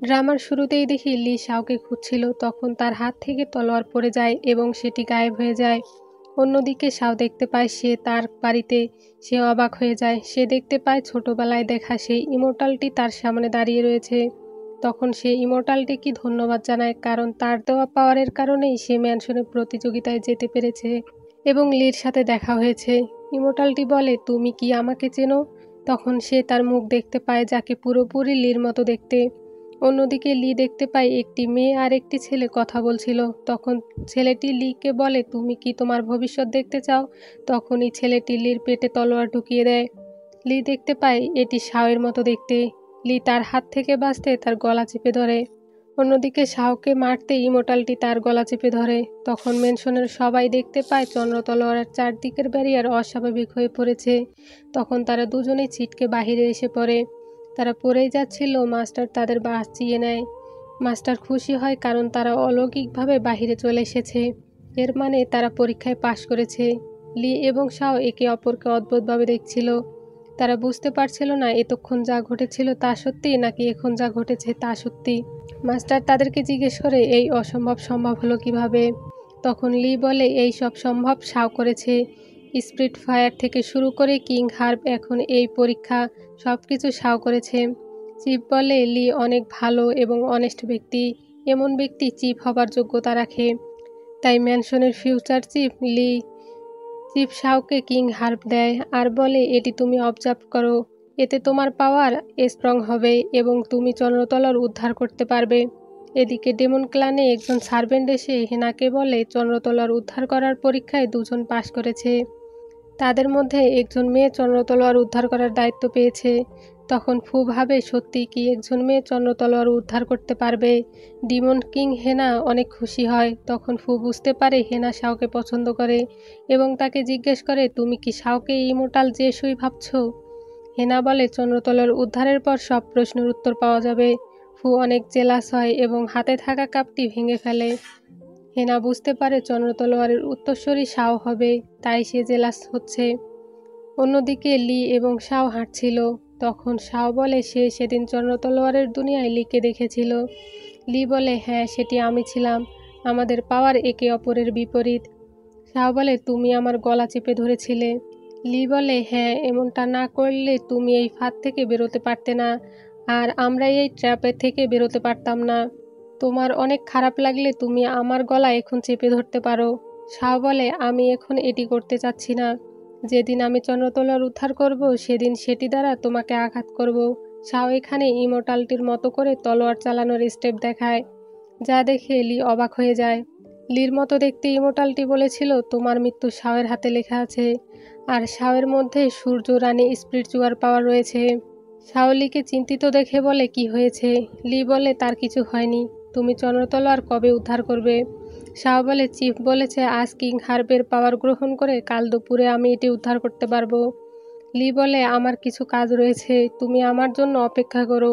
ড্রামার শুরুতেই দেখি লি শাওকে খুঁজছিল, তখন তার হাত থেকে তলোয়ার পড়ে যায় এবং সেটি গায়েব হয়ে যায়। অন্যদিকে শাও দেখতে পায় সে তার বাড়িতে। সে অবাক হয়ে যায়। সে দেখতে পায় ছোটবেলায় দেখা সেই ইমোর্টালটি তার সামনে দাঁড়িয়ে রয়েছে। তখন সে ইমোর্টালটিকে ধন্যবাদ জানায়, কারণ তার দেওয়া পাওয়ারের কারণেই সে ম্যানশনের প্রতিযোগিতায় যেতে পেরেছে এবং লির সাথে দেখা হয়েছে। ইমোর্টালটি বলে, তুমি কি আমাকে চেনো? তখন সে তার মুখ দেখতে পায়, যাকে পুরোপুরি লির মতো দেখতে। অন্যদিকে লি দেখতে পায় একটি মেয়ে আর একটি ছেলে কথা বলছিল। তখন ছেলেটি লিকে বলে, তুমি কি তোমার ভবিষ্যৎ দেখতে চাও? তখনই ছেলেটি লির পেটে তলোয়ার ঢুকিয়ে দেয়। লি দেখতে পায় এটি শাওয়ের মতো দেখতে। লি তার হাত থেকে বাঁচতে তার গলা চেপে ধরে। অন্যদিকে শাওকে মারতে ইমোর্টালটি তার গলা চেপে ধরে। তখন ম্যানশনের সবাই দেখতে পায় চন্দ্রতলোয়ারের চারদিকের ব্যারিয়ার অস্বাভাবিক হয়ে পড়েছে। তখন তারা দুজনেই ছিটকে বাহিরে এসে পড়ে। তারা পড়েই যাচ্ছিল, মাস্টার তাদের বাঁচিয়ে নেয়। মাস্টার খুশি হয় কারণ তারা অলৌকিকভাবে বাহিরে চলে এসেছে। এর মানে তারা পরীক্ষায় পাশ করেছে। লি এবং শাও একে অপরকে অদ্ভুতভাবে দেখছিল। তারা বুঝতে পারছিল না এতক্ষণ যা ঘটেছিল তা সত্যি নাকি এখন যা ঘটেছে তা সত্যি। মাস্টার তাদেরকে জিজ্ঞেস করে, এই অসম্ভব সম্ভব হলো কিভাবে? তখন লি বলে, এই সব সম্ভব শাও করেছে। স্পিরিট ফায়ার থেকে শুরু করে কিং হার্ব, এখন এই পরীক্ষা, সব কিছু শাও করেছে। চিফ বলে, লি অনেক ভালো এবং অনেস্ট ব্যক্তি। এমন ব্যক্তি চিফ হবার যোগ্যতা রাখে। তাই ম্যানশনের ফিউচার চিফ লি। চিফ শাওকে কিং হার্ব দেয় আর বলে, এটি তুমি অবজার্ভ করো। এতে তোমার পাওয়ার স্ট্রং হবে এবং তুমি চন্দ্রতলার উদ্ধার করতে পারবে। এদিকে ডেমন ক্লানে একজন সার্ভেন্ট এসে হেনাকে বলে, চন্দ্রতলার উদ্ধার করার পরীক্ষায় দুজন পাশ করেছে। তাদের মধ্যে একজন মেয়ে চন্দ্রতলোয়ার উদ্ধার করার দায়িত্ব পেয়েছে। তখন ফু ভাবে, সত্যি কি একজন মেয়ে চন্দ্রতলোয়ার উদ্ধার করতে পারবে? ডিমন কিং হেনা অনেক খুশি হয়। তখন ফু বুঝতে পারে হেনা শাওকে পছন্দ করে এবং তাকে জিজ্ঞেস করে, তুমি কি শাওকে ইমোর্টাল জেসুই ভাবছো? হেনা বলে, চন্দ্রতলোয়ার উদ্ধারের পর সব প্রশ্নের উত্তর পাওয়া যাবে। ফু অনেক জেলাস হয় এবং হাতে থাকা কাপটি ভেঙে ফেলে। হেনা বুঝতে পারে চন্দ্রতলোয়ারের উত্তরসূরি শাও হবে, তাই সে জেলাস হচ্ছে। অন্যদিকে লি এবং শাও হাঁটছিল। তখন শাও বলে, সে সেদিন চন্দ্রতলোয়ারের দুনিয়ায় লিকে দেখেছিল। লি বলে, হ্যাঁ, সেটি আমি ছিলাম। আমাদের পাওয়ার একে অপরের বিপরীত। শাও বলে, তুমি আমার গলা চেপে ধরেছিলে। লি বলে, হ্যাঁ, এমনটা না করলে তুমি এই ফাঁদ থেকে বেরোতে পারতে না, আর আমরা এই ট্র্যাপের থেকে বেরোতে পারতাম না। তোমার অনেক খারাপ লাগলে তুমি আমার গলা এখন চেপে ধরতে পারো। শাও বলে, আমি এখন এটি করতে চাচ্ছি না। যেদিন আমি চন্দ্রতলার উদ্ধার করব সেদিন সেটি দ্বারা তোমাকে আঘাত করব। শাও এখানে ইমোর্টালটির মতো করে তলোয়ার চালানোর স্টেপ দেখায়, যা দেখে লি অবাক হয়ে যায়। লির মতো দেখতে ইমোর্টালটি বলেছিল, তোমার মৃত্যু শাওয়ের হাতে লেখা আছে, আর শাওয়ের মধ্যে সূর্য রানী স্পিরিচুয়াল পাওয়ার রয়েছে। শাও লিকে চিন্তিত দেখে বলে, কি হয়েছে? লি বলে, তার কিছু হয়নি। তুমি চন্দ্রতলোয়ার কবে উদ্ধার করবে? শাও বলে, চিফ বলেছে আজ কিং হার্বের পাওয়ার গ্রহণ করে কাল দুপুরে আমি এটি উদ্ধার করতে পারবো। লি বলে, আমার কিছু কাজ রয়েছে, তুমি আমার জন্য অপেক্ষা করো।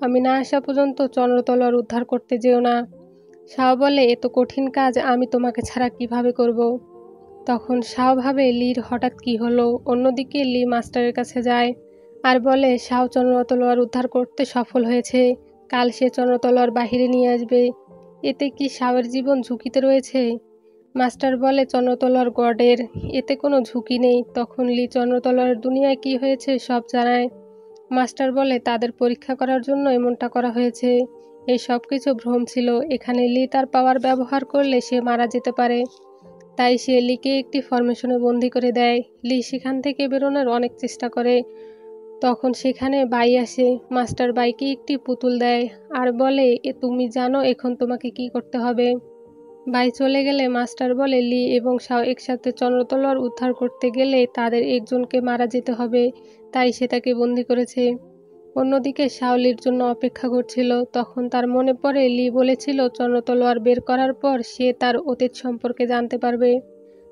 আমি না আসা পর্যন্ত চন্দ্রতলোয়ার উদ্ধার করতে যেও না। শাও বলে, এত কঠিন কাজ আমি তোমাকে ছাড়া কিভাবে করব? তখন শাও ভাবে, লির হঠাৎ কি হলো। অন্যদিকে লি মাস্টারের কাছে যায় আর বলে, শাও চন্দ্রতলোয়ার উদ্ধার করতে সফল হয়েছে। কাল সে চন্দ্রতলোয়ার বাহিরে নিয়ে আসবে। এতে কি শাওয়ের জীবন ঝুঁকিতে রয়েছে? মাস্টার বলে, চন্দ্রতলোয়ার গডের, এতে কোনো ঝুঁকি নেই। তখন লি চন্দ্রতলোয়ার দুনিয়ায় কি হয়েছে সব জানায়। মাস্টার বলে, তাদের পরীক্ষা করার জন্য এমনটা করা হয়েছে। এই সব কিছু ভ্রম ছিল। এখানে লি তার পাওয়ার ব্যবহার করলে সে মারা যেতে পারে। তাই সে লিকে একটি ফরমেশনে বন্দি করে দেয়। লি সেখান থেকে বেরোনোর অনেক চেষ্টা করে। তখন সেখানে বাই আসে। মাস্টার বাইকে একটি পুতুল দেয় আর বলে, তুমি জানো এখন তোমাকে কি করতে হবে। বাই চলে গেলে মাস্টার বলে, লি এবং শাও একসাথে চন্দ্রতলোয়ার উদ্ধার করতে গেলে তাদের একজনকে মারা যেতে হবে, তাই সে তাকে বন্দি করেছে। অন্যদিকে শাও লির জন্য অপেক্ষা করছিল। তখন তার মনে পড়ে লি বলেছিল চন্দ্রতলোয়ার বের করার পর সে তার অতীত সম্পর্কে জানতে পারবে।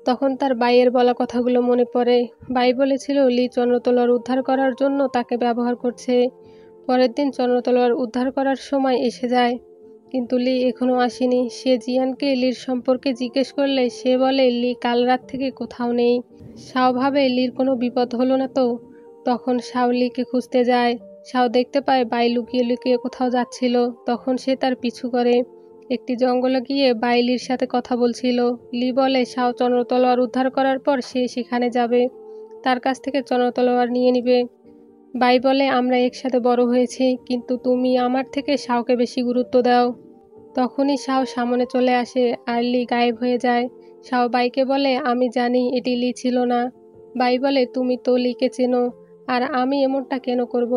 তখন তার বাইয়ের বলা কথাগুলো মনে পড়ে। বাই বলেছিল লি চন্দ্রতলোয়ার উদ্ধার করার জন্য তাকে ব্যবহার করছে। পরের দিন চন্দ্রতলোয়ার উদ্ধার করার সময় এসে যায়, কিন্তু লি এখনও আসেনি। সে জিয়ানকে লির সম্পর্কে জিজ্ঞেস করলে সে বলে, লি কাল রাত থেকে কোথাও নেই। শাও ভাবে লির কোনো বিপদ হলো না তো। তখন শাও লিকে খুঁজতে যায়। শাও দেখতে পায় বাই লুকিয়ে লুকিয়ে কোথাও যাচ্ছিল। তখন সে তার পিছু করে। একটি জঙ্গলে গিয়ে বাই লির সাথে কথা বলছিল। লি বলে শাও চন্দ্রতলোয়ার উদ্ধার করার পর সে সেখানে যাবে, তার কাছ থেকে চন্দ্রতলোয়ার নিয়ে নিবে। বাই বলে আমরা একসাথে বড় হয়েছি, কিন্তু তুমি আমার থেকে শাওকে বেশি গুরুত্ব দাও। তখনই শাও সামনে চলে আসে আর লি গায়েব হয়ে যায়। শাও বাইকে বলে আমি জানি এটি লি ছিল না। বাই বলে তুমি তো লিকে চেনো, আর আমি এমনটা কেন করব?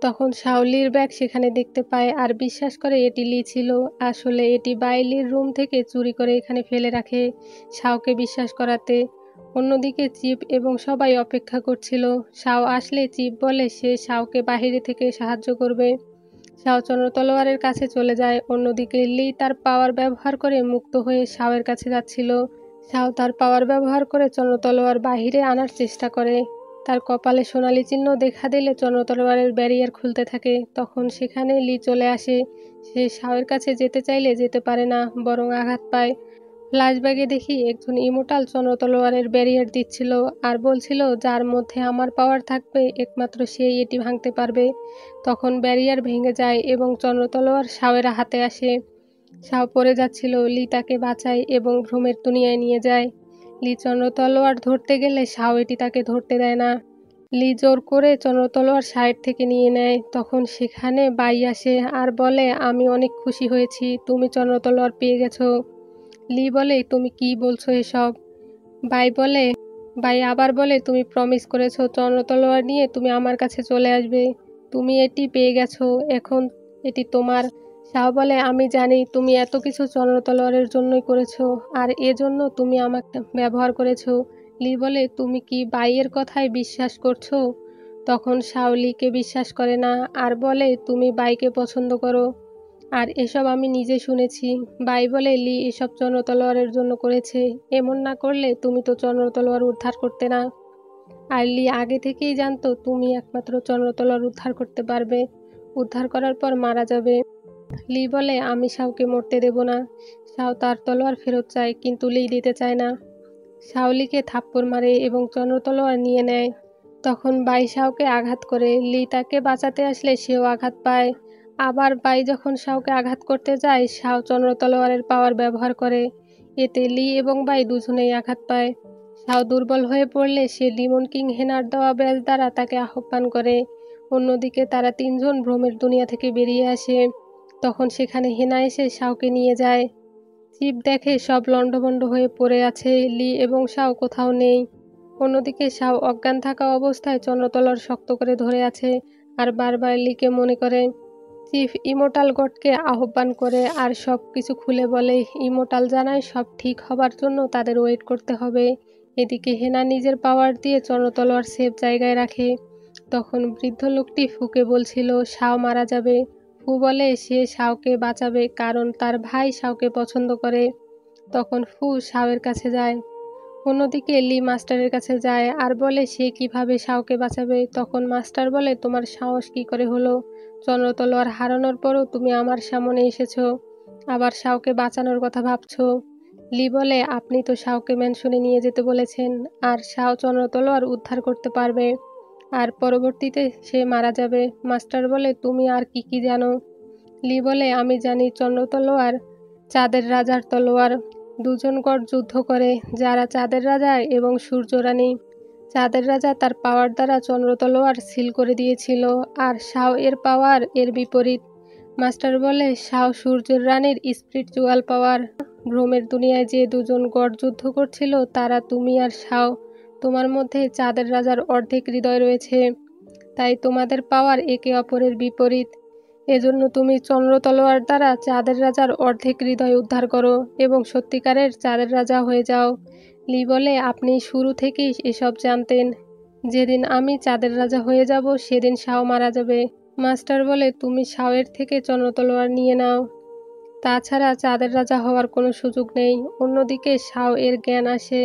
তখন শাও লির ব্যাগ সেখানে দেখতে পায় আর বিশ্বাস করে এটি লি ছিল। আসলে এটি বাই লির রুম থেকে চুরি করে এখানে ফেলে রাখে শাওকে বিশ্বাস করাতে। অন্যদিকে চিপ এবং সবাই অপেক্ষা করছিল শাও আসলে। চিপ বলে সে শাওকে বাহিরে থেকে সাহায্য করবে। শাও চন্দ্রতলোয়ারের কাছে চলে যায়। অন্যদিকে লি তার পাওয়ার ব্যবহার করে মুক্ত হয়ে শাওয়ের কাছে যাচ্ছিল। শাও তার পাওয়ার ব্যবহার করে চন্দ্রতলোয়ার বাহিরে আনার চেষ্টা করে। তার কপালে সোনালি চিহ্ন দেখা দিলে চন্দ্রতলোয়ারের ব্যারিয়ার খুলতে থাকে। তখন সেখানে লি চলে আসে। সে শাওয়ের কাছে যেতে চাইলে যেতে পারে না, বরং আঘাত পায়। ফ্ল্যাশব্যাকে দেখি একজন ইমোর্টাল চন্দ্রতলোয়ারের ব্যারিয়ার দিচ্ছিল আর বলছিল যার মধ্যে আমার পাওয়ার থাকবে একমাত্র সেই এটি ভাঙতে পারবে। তখন ব্যারিয়ার ভেঙে যায় এবং চন্দ্রতলোয়ার শাওয়ের হাতে আসে। শাও পড়ে যাচ্ছিল, লি তাকে বাঁচায় এবং ভ্রমের দুনিয়ায় নিয়ে যায়। লি চন্দ্রতলোয়ার ধরতে গেলে শাও এটি তাকে ধরতে দেয় না। লি জোর করে চন্দ্রতলোয়ার সাইড থেকে নিয়ে নেয়। তখন সেখানে বাই আসে আর বলে আমি অনেক খুশি হয়েছি, তুমি চন্দ্রতলোয়ার পেয়ে গেছো। লি বলে তুমি কি বলছো এসব? বাই আবার বলে তুমি প্রমিস করেছো চন্দ্রতলোয়ার নিয়ে তুমি আমার কাছে চলে আসবে। তুমি এটি পেয়ে গেছো, এখন এটি তোমার। শাও বলে আমি জানি তুমি এত কিছু চন্দ্রতলোয়ারের জন্যই করেছো, আর এজন্য তুমি আমাকে ব্যবহার করেছো। লি বলে তুমি কি বাইয়ের কথায় বিশ্বাস করছো? তখন শাও লিকে বিশ্বাস করে না আর বলে তুমি বাইকে পছন্দ করো, আর এসব আমি নিজে শুনেছি। বাই বলে লি এসব চন্দ্রতলোয়ারের জন্য করেছে, এমন না করলে তুমি তো চন্দ্রতলোয়ার উদ্ধার করতে না। আর লি আগে থেকেই জানতো তুমি একমাত্র চন্দ্রতলোয়ার উদ্ধার করতে পারবে, উদ্ধার করার পর মারা যাবে। লি বলে আমি শাওকে মরতে দেব না। শাও তার তলোয়ার ফেরত চায়, কিন্তু লি দিতে চায় না। শাও লিকে থাপ্পড় মারে এবং চন্দ্রতলোয়ার নিয়ে নেয়। তখন বাই শাওকে আঘাত করে। লি তাকে বাঁচাতে আসলে সেও আঘাত পায়। আবার বাই যখন শাওকে আঘাত করতে যায়, শাও চন্দ্রতলোয়ারের পাওয়ার ব্যবহার করে। এতে লি এবং বাই দুজনেই আঘাত পায়। শাও দুর্বল হয়ে পড়লে সে ডিমন কিং হেনার দেওয়া ব্যাজ দ্বারা তাকে আহ্বান করে। অন্যদিকে তারা তিনজন ভ্রমের দুনিয়া থেকে বেরিয়ে আসে। তখন সেখানে হেনা এসে শাওকে নিয়ে যায়। চিপ দেখে সব লণ্ডভণ্ড হয়ে পড়ে আছে, লি এবং শাও কোথাও নেই। অন্যদিকে শাও অজ্ঞান থাকা অবস্থায় চন্দ্রতলোয়ার শক্ত করে ধরে আছে আর বারবার লিকে মনে করে। চিফ ইমোর্টাল গডকে আহ্বান করে আর সব কিছু খুলে বলে। ইমোর্টাল জানায় সব ঠিক হবার জন্য তাদের ওয়েট করতে হবে। এদিকে হেনা নিজের পাওয়ার দিয়ে চন্দ্রতলোয়ার সেফ জায়গায় রাখে। তখন বৃদ্ধ লোকটি ফুকে বলছিল শাও মারা যাবে। ফু বলে সে শাওকে বাঁচাবে কারণ তার ভাই শাওকে পছন্দ করে। তখন ফু শাওয়ের কাছে যায়। অন্যদিকে লি মাস্টারের কাছে যায় আর বলে সে কিভাবে শাওকে বাঁচাবে। তখন মাস্টার বলে তোমার সাহস কি করে হলো? চন্দ্রতলোয়ার হারানোর পরও তুমি আমার সামনে এসেছো, আবার শাওকে বাঁচানোর কথা ভাবছো। লি বলে আপনি তো শাওকে ম্যানশনে নিয়ে যেতে বলেছেন, আর শাও চন্দ্রতলোয়ার উদ্ধার করতে পারবে, আর পরবর্তীতে সে মারা যাবে। মাস্টার বলে তুমি আর কি কি জানো? লি বলে আমি জানি চন্দ্রতলোয়ার চাঁদের রাজার তলোয়ার। দুজন গড় যুদ্ধ করে, যারা চাঁদের রাজা এবং সূর্যরানী। চাঁদের রাজা তার পাওয়ার দ্বারা চন্দ্রতলোয়ার সিল করে দিয়েছিল, আর শাও এর পাওয়ার এর বিপরীত। মাস্টার বলে শাও সূর্যের রানীর স্পিরিচুয়াল পাওয়ার। ভ্রমের দুনিয়ায় যে দুজন গড় যুদ্ধ করছিল তারা তুমি আর শাও। তোমার মধ্যে চাঁদের রাজার অর্ধেক হৃদয় রয়েছে, তাই তোমাদের পাওয়ার একে অপরের বিপরীত। এজন্য তুমি চন্দ্রতলোয়ার দ্বারা চাঁদের রাজার অর্ধেক হৃদয় উদ্ধার করো এবং সত্যিকারের চাঁদের রাজা হয়ে যাও। লি বলে আপনি শুরু থেকেই এসব জানতেন। যেদিন আমি চাঁদের রাজা হয়ে যাব সেদিন শাও মারা যাবে। মাস্টার বলে তুমি শাওয়ের থেকে চন্দ্রতলোয়ার নিয়ে নাও, তাছাড়া চাঁদের রাজা হওয়ার কোনো সুযোগ নেই। অন্যদিকে শাও এর জ্ঞান আসে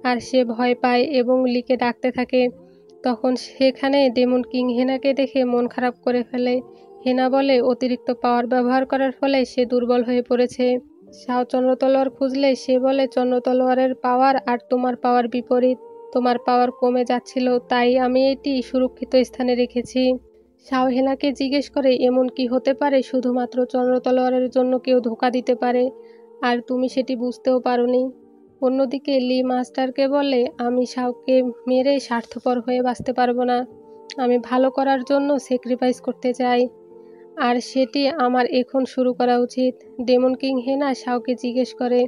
আর সে ভয় পায় এবং লিকে ডাকতে থাকে। তখন সেখানে ডেমন কিং হেনাকে দেখে মন খারাপ করে ফেলে। হেনা বলে অতিরিক্ত পাওয়ার ব্যবহার করার ফলে সে দুর্বল হয়ে পড়েছে। শাও চন্দ্রতলোয়ার খুঁজলে সে বলে চন্দ্রতলোয়ারের পাওয়ার আর তোমার পাওয়ার বিপরীত। তোমার পাওয়ার কমে যাচ্ছিল, তাই আমি এটি সুরক্ষিত স্থানে রেখেছি। শাও হেনাকে জিজ্ঞেস করে, এমন কি হতে পারে শুধুমাত্র চন্দ্র তলোয়ারের জন্য কেউ ধোকা দিতে পারে আর তুমি সেটি বুঝতেও পারোনি? অন্যদিকে লি মাস্টারকে বলে, আমি শাওকে মেরে স্বার্থপর হয়ে বাঁচতে পারবো না। আমি ভালো করার জন্য স্যাক্রিফাইস করতে চাই, আর সেটি আমার এখন শুরু করা উচিত। ডেমন কিং হেনা শাওকে জিজ্ঞেস করে,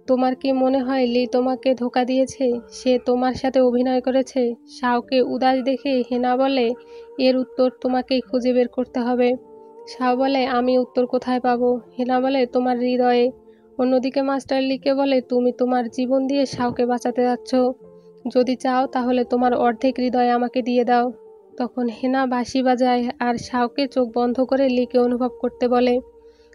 তোমার কি মনে হয় লি তোমাকে ধোকা দিয়েছে? সে তোমার সাথে অভিনয় করেছে? শাওকে উদাস দেখে হেনা বলে, এর উত্তর তোমাকেই খুঁজে বের করতে হবে। শাও বলে, আমি উত্তর কোথায় পাবো? হেনা বলে, তোমার হৃদয়ে। অন্যদিকে মাস্টার লিকে বলে, তুমি তোমার জীবন দিয়ে শাওকে বাঁচাতে যাচ্ছ। যদি চাও তাহলে তোমার অর্ধেক হৃদয় আমাকে দিয়ে দাও। তখন হেনা বাঁশি বাজায় আর শাওকে চোখ বন্ধ করে লিকে অনুভব করতে বলে,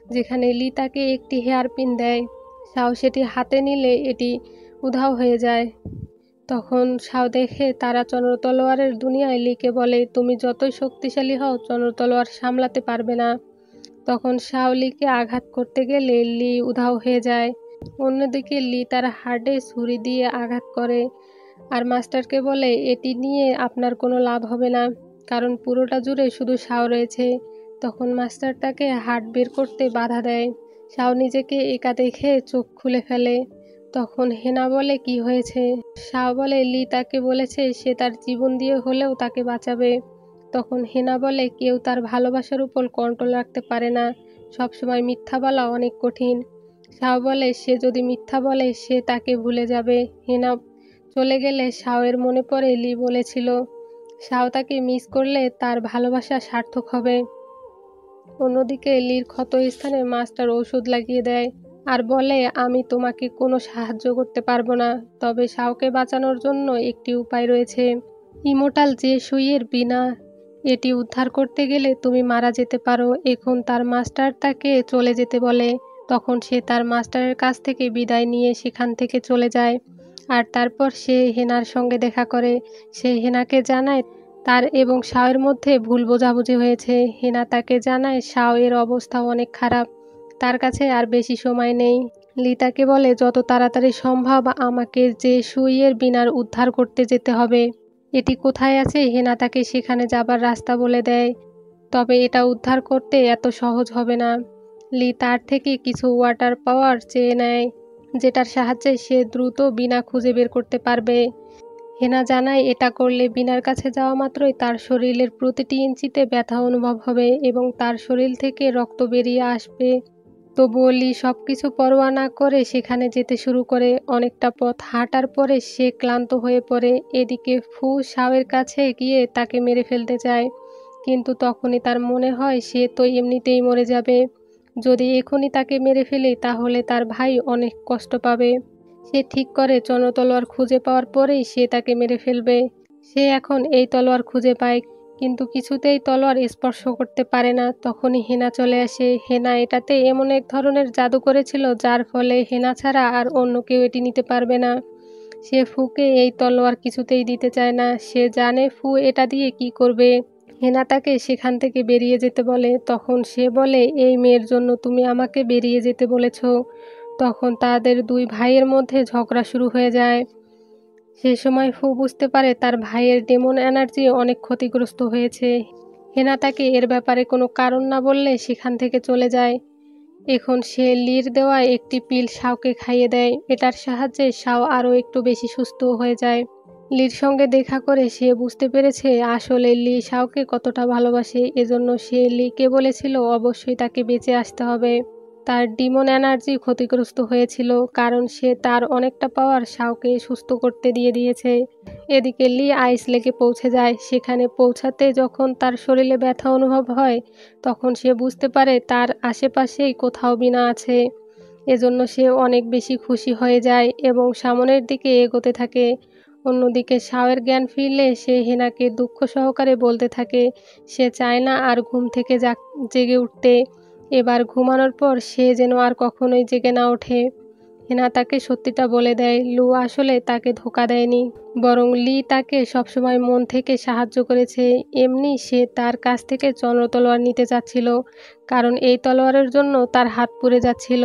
যেখানে লি তাকে একটি হেয়ার পিন দেয়। শাও সেটি হাতে নিলে এটি উধাও হয়ে যায়। তখন শাও দেখে তারা চন্দ্র তলোয়ারের দুনিয়ায় লিকে বলে, তুমি যতই শক্তিশালী হও চন্দ্র তলোয়ার সামলাতে পারবে না। তখন শাও লিকে আঘাত করতে গেলে লি উধাও হয়ে যায়। অন্যদিকে লি তার হার্টে ছুরি দিয়ে আঘাত করে আর মাস্টারকে বলে, এটি নিয়ে আপনার কোনো লাভ হবে না, কারণ পুরোটা জুড়ে শুধু শাও রয়েছে। তখন মাস্টার তাকে হার্ট বের করতে বাধা দেয়। শাও নিজেকে একা দেখে চোখ খুলে ফেলে। তখন হেনা বলে, কি হয়েছে? শাও বলে, লি তাকে বলেছে সে তার জীবন দিয়ে হলেও তাকে বাঁচাবে। তখন হেনা বলে, কেউ তার ভালোবাসার উপর কন্ট্রোল রাখতে পারে না, সবসময় মিথ্যা বলা অনেক কঠিন। শাও বলে, সে যদি মিথ্যা বলে সে তাকে ভুলে যাবে। হেনা চলে গেলে শাওয়ের মনে পড়ে লি বলেছিল, শাও তাকে মিস করলে তার ভালোবাসা সার্থক হবে। অন্যদিকে লির ক্ষত স্থানে মাস্টার ঔষধ লাগিয়ে দেয় আর বলে, আমি তোমাকে কোনো সাহায্য করতে পারবো না, তবে শাওকে বাঁচানোর জন্য একটি উপায় রয়েছে। ইমোর্টাল যে সুইয়ের বিনা, এটি উদ্ধার করতে গেলে তুমি মারা যেতে পারো। এখন তার মাস্টার তাকে চলে যেতে বলে। তখন সে তার মাস্টারের কাছ থেকে বিদায় নিয়ে সেখান থেকে চলে যায়। আর তারপর সে হেনার সঙ্গে দেখা করে। সে হেনাকে জানায় তার এবং শাওয়ের মধ্যে ভুল বোঝাবুঝি হয়েছে। হেনা তাকে জানায় শাও এর অবস্থা অনেক খারাপ, তার কাছে আর বেশি সময় নেই। লি তাকে বলে, যত তাড়াতাড়ি সম্ভব আমাকে যে সুইয়ের বিনার উদ্ধার করতে যেতে হবে। এটি কোথায় আছে হেনা তাকে সেখানে যাবার রাস্তা বলে দেয়, তবে এটা উদ্ধার করতে এত সহজ হবে না। লি তার থেকে কিছু ওয়াটার পাওয়ার চেয়ে নেয়, যেটার সাহায্যে সে দ্রুত বিনা খুঁজে বের করতে পারবে। হেনা জানায় এটা করলে বিনার কাছে যাওয়া মাত্রই তার শরীরের প্রতিটি ইঞ্চিতে ব্যথা অনুভব হবে এবং তার শরীর থেকে রক্ত বেরিয়ে আসবে। তবুও লি সবকিছু পরোয়া না করে সেখানে যেতে শুরু করে। অনেকটা পথ হাঁটার পরে সে ক্লান্ত হয়ে পড়ে। এদিকে ফু শাওয়ের কাছে গিয়ে তাকে মেরে ফেলতে চায়, কিন্তু তখনই তার মনে হয় সে তো এমনিতেই মরে যাবে। যদি এখনই তাকে মেরে ফেলে তাহলে তার ভাই অনেক কষ্ট পাবে। সে ঠিক করে চন্দ্র তলোয়ার খুঁজে পাওয়ার পরেই সে তাকে মেরে ফেলবে। সে এখন এই তলোয়ার খুঁজে পায়, কিন্তু কিছুতেই তলোয়ার স্পর্শ করতে পারে না। তখনই হেনা চলে আসে। হেনা এটাতে এমন এক ধরনের জাদু করেছিল যার ফলে হেনা ছাড়া আর অন্য কেউ এটি নিতে পারবে না। সে ফুকে এই তলোয়ার কিছুতেই দিতে চায় না। সে জানে ফু এটা দিয়ে কি করবে। হেনা তাকে সেখান থেকে বেরিয়ে যেতে বলে। তখন সে বলে, এই মেয়ের জন্য তুমি আমাকে বেরিয়ে যেতে বলেছ। তখন তাদের দুই ভাইয়ের মধ্যে ঝগড়া শুরু হয়ে যায়। সে সময় ফু বুঝতে পারে তার ভাইয়ের ডেমন এনার্জি অনেক ক্ষতিগ্রস্ত হয়েছে। হেনা তাকে এর ব্যাপারে কোনো কারণ না বললে সেখান থেকে চলে যায়। এখন সে লির দেওয়া একটি পিল শাওকে খাইয়ে দেয়। এটার সাহায্যে শাও আরও একটু বেশি সুস্থ হয়ে যায়। লির সঙ্গে দেখা করে সে বুঝতে পেরেছে আসলে লি শাওকে কতটা ভালোবাসে। এজন্য সে লিকে বলেছিল অবশ্যই তাকে বেঁচে আসতে হবে। তার ডিমন এনার্জি ক্ষতিগ্রস্ত হয়েছিল কারণ সে তার অনেকটা পাওয়ার শাওকে সুস্থ করতে দিয়েছে। এদিকে লি আইস লেকে পৌঁছে যায়। সেখানে পৌঁছাতে যখন তার শরীরে ব্যথা অনুভব হয় তখন সে বুঝতে পারে তার আশেপাশেই কোথাও বিনা আছে। এজন্য সে অনেক বেশি খুশি হয়ে যায় এবং সামনের দিকে এগোতে থাকে। অন্যদিকে শাওয়ের জ্ঞান ফিরলে সে হেনাকে দুঃখ সহকারে বলতে থাকে সে চায় না আর ঘুম থেকে জেগে উঠতে। এবার ঘুমানোর পর সে যেন আর কখনোই জেগে না ওঠে। হেনা তাকে সত্যিটা বলে দেয় লু আসলে তাকে ধোকা দেয়নি, বরং লি তাকে সবসময় মন থেকে সাহায্য করেছে। এমনি সে তার কাছ থেকে চন্দ্র তলোয়ার নিতে চাচ্ছিল, কারণ এই তলোয়ারের জন্য তার হাত পুড়ে যাচ্ছিল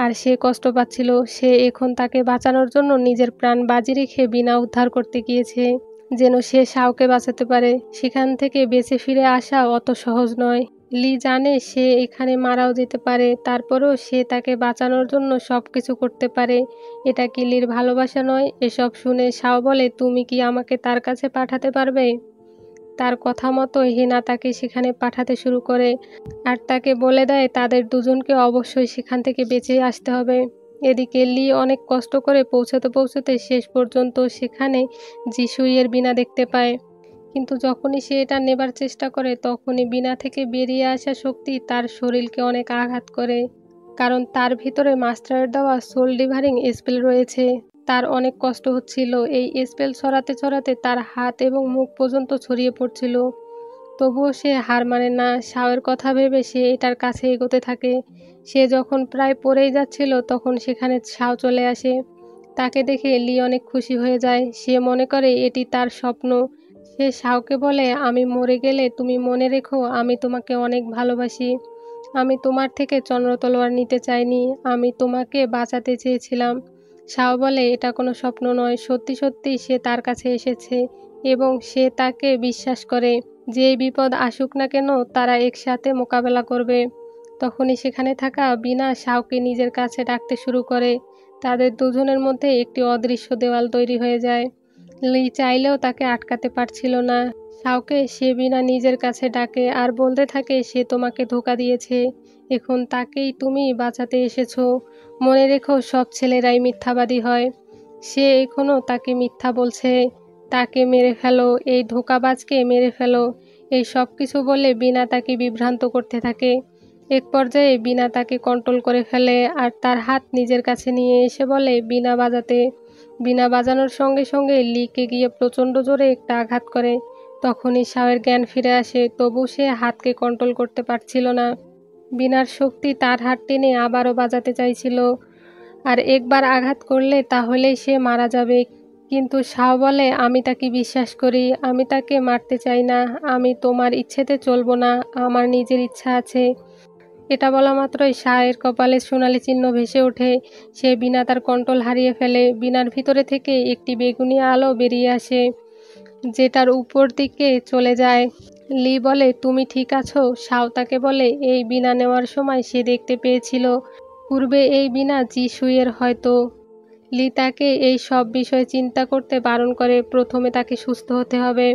আর সে কষ্ট পাচ্ছিল। সে এখন তাকে বাঁচানোর জন্য নিজের প্রাণ বাজি রেখে বিনা উদ্ধার করতে গিয়েছে। যেন সে শাওকে বাঁচাতে পারে। সেখান থেকে বেঁচে ফিরে আসা অত সহজ নয়। লি জানে সে এখানে মারাও যেতে পারে, তারপরেও সে তাকে বাঁচানোর জন্য সব কিছু করতে পারে। এটা কি লির ভালোবাসা নয়? এসব শুনে শাও বলে, তুমি কি আমাকে তার কাছে পাঠাতে পারবে? তার কথা মতো হেনা তাকে সেখানে পাঠাতে শুরু করে আর তাকে বলে দেয় তাদের দুজনকে অবশ্যই সেখান থেকে বেঁচে আসতে হবে। এদিকে লি অনেক কষ্ট করে পৌঁছাতে পৌঁছাতে শেষ পর্যন্ত সেখানে জিসুইয়ের বীণা দেখতে পায়। কিন্তু যখনই সে এটা নেবার চেষ্টা করে তখনই বীণা থেকে বেরিয়ে আসা শক্তি তার শরীরকে অনেক আঘাত করে, কারণ তার ভিতরে মাস্টারের দেওয়া সোল ডিভারিং স্পেল রয়েছে। তার অনেক কষ্ট হচ্ছিল। এই স্পেল ছড়াতে ছড়াতে তার হাত এবং মুখ পর্যন্ত ছড়িয়ে পড়ছিল। তবুও সে হার মানে না। শাওয়ের কথা ভেবে সে এটার কাছে এগোতে থাকে। সে যখন প্রায় পড়েই যাচ্ছিল তখন সেখানে শাও চলে আসে। তাকে দেখে লি অনেক খুশি হয়ে যায়। সে মনে করে এটি তার স্বপ্ন। সে শাওকে বলে, আমি মরে গেলে তুমি মনে রেখো আমি তোমাকে অনেক ভালোবাসি। আমি তোমার থেকে চন্দ্র তলোয়ার নিতে চাইনি, আমি তোমাকে বাঁচাতে চেয়েছিলাম। শাও বলে, এটা কোনো স্বপ্ন নয়, সত্যি সত্যি সে তার কাছে এসেছে এবং সে তাকে বিশ্বাস করে। যেই বিপদ আসুক না কেন তারা একসাথে মোকাবেলা করবে। তখনই সেখানে থাকা বীণা শাওকে নিজের কাছে ডাকতে শুরু করে। তাদের দুজনের মধ্যে একটি অদৃশ্য দেওয়াল তৈরি হয়ে যায়। লি চাইলেও তাকে আটকাতে পারছিল না। শাওকে সে বীণা নিজের কাছে ডাকে আর বলতে থাকে সে তোমাকে ধোঁকা দিয়েছে, এখন তাকেই তুমি বাঁচাতে এসেছো। মনে রেখো সব ছেলেরাই মিথ্যাবাদী হয়। সে এখনও তাকে মিথ্যা বলছে। তাকে মেরে ফেলো, এই ধোঁকাবাজকে মেরে ফেলো। এই সব কিছু বলে বীণা তাকে বিভ্রান্ত করতে থাকে। এক পর্যায়ে বীণা তাকে কন্ট্রোল করে ফেলে আর তার হাত নিজের কাছে নিয়ে এসে বলে বীণা বাজাতে। বীণা বাজানোর সঙ্গে সঙ্গে লিকে গিয়ে প্রচণ্ড জোরে একটা আঘাত করে। তখনই শাওয়ের জ্ঞান ফিরে আসে, তবু সে হাতকে কন্ট্রোল করতে পারছিল না। বীণার শক্তি তার হাত টেনে আবারও বাজাতে চাইছিল আর একবার আঘাত করলে তাহলেই সে মারা যাবে। কিন্তু শাও বলে, আমি তাকে বিশ্বাস করি, আমি তাকে মারতে চাই না, আমি তোমার ইচ্ছেতে চলবো না, আমার নিজের ইচ্ছা আছে। এটা বলা মাত্রই শাহের কপালে সোনালি চিহ্ন ভেসে ওঠে। সে বীণা তার কন্ট্রোল হারিয়ে ফেলে। বীণার ভিতরে থেকে একটি বেগুনি আলো বেরিয়ে আসে যেটার উপর দিকে চলে যায়। লি বলে, তুমি ঠিক আছো? শাও তাকে বলে, এই বীণা নেওয়ার সময় সে দেখতে পেয়েছিল পূর্বে এই বীণা জিসুইয়ের হয়তো। লি তাকে এই সব বিষয় চিন্তা করতে বারণ করে, প্রথমে তাকে সুস্থ হতে হবে।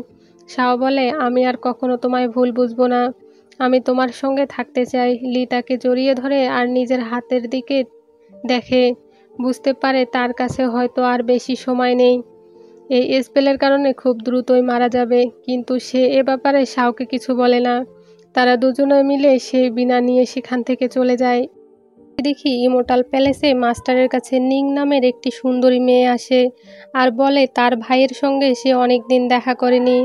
শাও বলে, আমি আর কখনো তোমায় ভুল বুঝবো না, আমি তোমার সঙ্গে থাকতে চাই। লি তাকে জড়িয়ে ধরে আর নিজের হাতের দিকে দেখে। বুঝতে পারে তার কাছে হয়তো আর বেশি সময় নেই। এই স্পেলের কারণে খুব দ্রুতই মারা যাবে, কিন্তু সে এ ব্যাপারে শাওকে কিছু বলে না। তারা দুজনে মিলে সেই বীণা নিয়ে সেখান থেকে চলে যায়। দেখি ইমোর্টাল প্যালেসে মাস্টারের কাছে নিং নামের একটি সুন্দরী মেয়ে আসে আর বলে তার ভাইয়ের সঙ্গে সে অনেক দিন দেখা করেনি,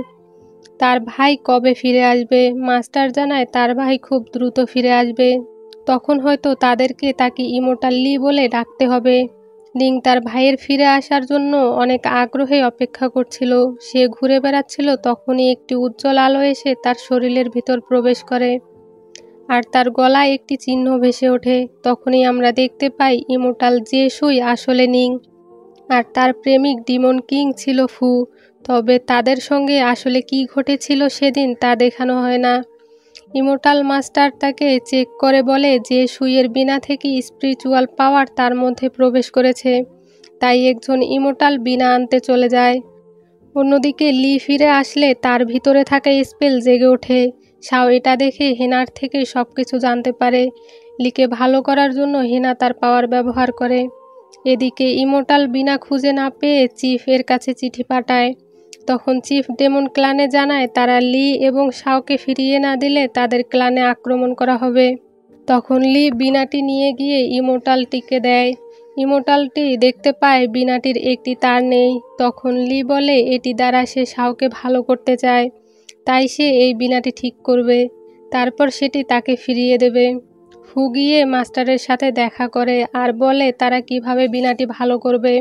তার ভাই কবে ফিরে আসবে। মাস্টার জানায় তার ভাই খুব দ্রুত ফিরে আসবে, তখন হয়তো তাকে ইমোর্টাল লি বলে ডাকতে হবে। নিং তার ভাইয়ের ফিরে আসার জন্য অনেক আগ্রহে অপেক্ষা করছিল। সে ঘুরে বেড়াচ্ছিল, তখনই একটি উজ্জ্বল আলো এসে তার শরীরের ভিতর প্রবেশ করে আর তার গলায় একটি চিহ্ন ভেসে ওঠে। তখনই আমরা দেখতে পাই ইমোর্টাল জেসুই আসলে নিং আর তার প্রেমিক ডিমন কিং ছিল ফু। তবে তাদের সঙ্গে আসলে কি ঘটেছিল সেদিন তা দেখানো হয় না। ইমোর্টাল মাস্টার তাকে চেক করে বলে যে সুইয়ের বীণা থেকে স্পিরিচুয়াল পাওয়ার তার মধ্যে প্রবেশ করেছে, তাই একজন ইমোর্টাল বীণা আনতে চলে যায়। অন্যদিকে লি ফিরে আসলে তার ভিতরে থাকা স্পেল জেগে ওঠে। শাও এটা দেখে হেনার থেকে সব কিছু জানতে পারে। লিকে ভালো করার জন্য হেনা তার পাওয়ার ব্যবহার করে। এদিকে ইমোর্টাল বীণা খুঁজে না পেয়ে চিফ এর কাছে চিঠি পাঠায়। তখন চিফ ডেমন ক্লানে জানায় তারা লি এবং শাওকে ফিরিয়ে না দিলে তাদের ক্লানে আক্রমণ করা হবে। তখন লি বীণাটি নিয়ে গিয়ে ইমোর্টালটিকে দেয়। ইমোর্টালটি দেখতে পায় বীণাটির একটি তার নেই। তখন লি বলে এটি দ্বারা সে শাওকে ভালো করতে চায়, তাই সে এই বীণাটি ঠিক করবে, তারপর সেটি তাকে ফিরিয়ে দেবে। ফু গিয়ে মাস্টারের সাথে দেখা করে আর বলে তারা কিভাবে বীণাটি ভালো করবে।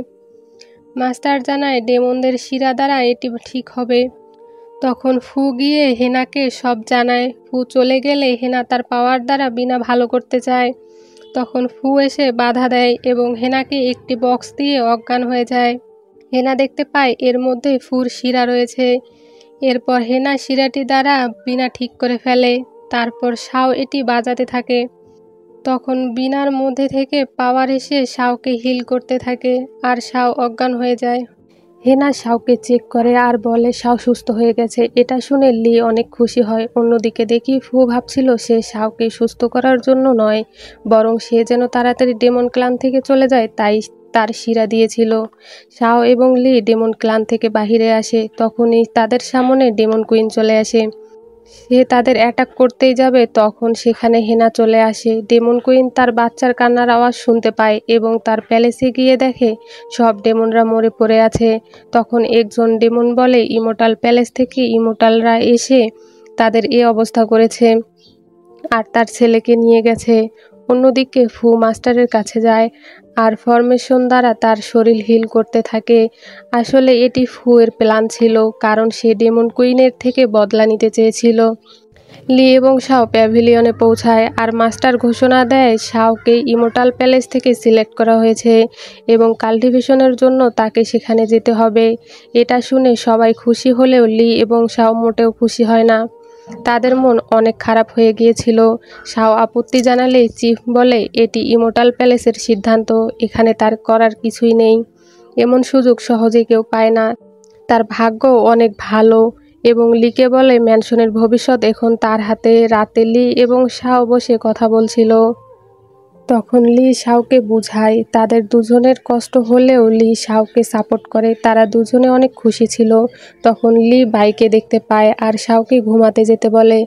মাস্টার জানায় ডেমনদের শিরা দ্বারা এটি ঠিক হবে। তখন ফু গিয়ে হেনাকে সব জানায়। ফু চলে গেলে হেনা তার পাওয়ার দ্বারা বীণা ভালো করতে চায়। তখন ফু এসে বাধা দেয় এবং হেনাকে একটি বক্স দিয়ে অজ্ঞান হয়ে যায়। হেনা দেখতে পায় এর মধ্যে ফুর শিরা রয়েছে। এরপর হেনা শিরাটি দ্বারা বীণা ঠিক করে ফেলে। তারপর শাও এটি বাজাতে থাকে। তখন বীণার মধ্যে থেকে পাওয়ার এসে শাওকে হিল করতে থাকে আর শাও অজ্ঞান হয়ে যায়। হেনা শাওকে চেক করে আর বলে শাও সুস্থ হয়ে গেছে। এটা শুনে লি অনেক খুশি হয়। অন্যদিকে দেখি ফু ভাবছিল সে শাওকে সুস্থ করার জন্য নয়, বরং সে যেন তাড়াতাড়ি ডেমন ক্লান থেকে চলে যায় তাই তার শিরা দিয়েছিল। শাও এবং লি ডেমন ক্লান থেকে বাহিরে আসে। তখনই তাদের সামনে ডেমন কুইন চলে আসে। সে তাদের অ্যাটাক করতেই যাবে তখন সেখানে হেনা চলে আসে। ডেমন কুইন তার বাচ্চার কান্নার আওয়াজ শুনতে পায় এবং তার প্যালেসে গিয়ে দেখে সব ডেমনরা মরে পড়ে আছে। তখন একজন ডেমন বলে ইমোর্টাল প্যালেস থেকে ইমোর্টালরা এসে তাদের এ অবস্থা করেছে আর তার ছেলেকে নিয়ে গেছে। অন্যদিকে ফু মাস্টারের কাছে যায় আর ফরমেশন দ্বারা তার শরীর হিল করতে থাকে। আসলে এটি ফু এর প্ল্যান ছিল, কারণ সে ডেমন কুইনের থেকে বদলা নিতে চেয়েছিল। লি এবং শাও প্যাভিলিয়নে পৌঁছায় আর মাস্টার ঘোষণা দেয় শাওকে ইমোর্টাল প্যালেস থেকে সিলেক্ট করা হয়েছে এবং কাল্টিভেশনের জন্য তাকে সেখানে যেতে হবে। এটা শুনে সবাই খুশি হলেও লি এবং শাও মোটেও খুশি হয় না। তাদের মন অনেক খারাপ হয়ে গিয়েছিল। শাও আপত্তি জানালে চিফ বলে এটি ইমোর্টাল প্যালেসের সিদ্ধান্ত, এখানে তার করার কিছুই নেই। এমন সুযোগ সহজে কেউ পায় না। তার ভাগ্য অনেক ভালো এবং লিকে বলে ম্যানশনের ভবিষ্যৎ এখন তার হাতে। রাতে লি এবং শাও বসে কথা বলছিল। তখন লি শাওকে বুঝায় তাদের দুজনের কষ্ট হলেও লি শাওকে সাপোর্ট করে। তারা দুজনে অনেক খুশি ছিল। তখন লি বাইকে দেখতে পায় আর শাওকে ঘুমাতে যেতে বলে।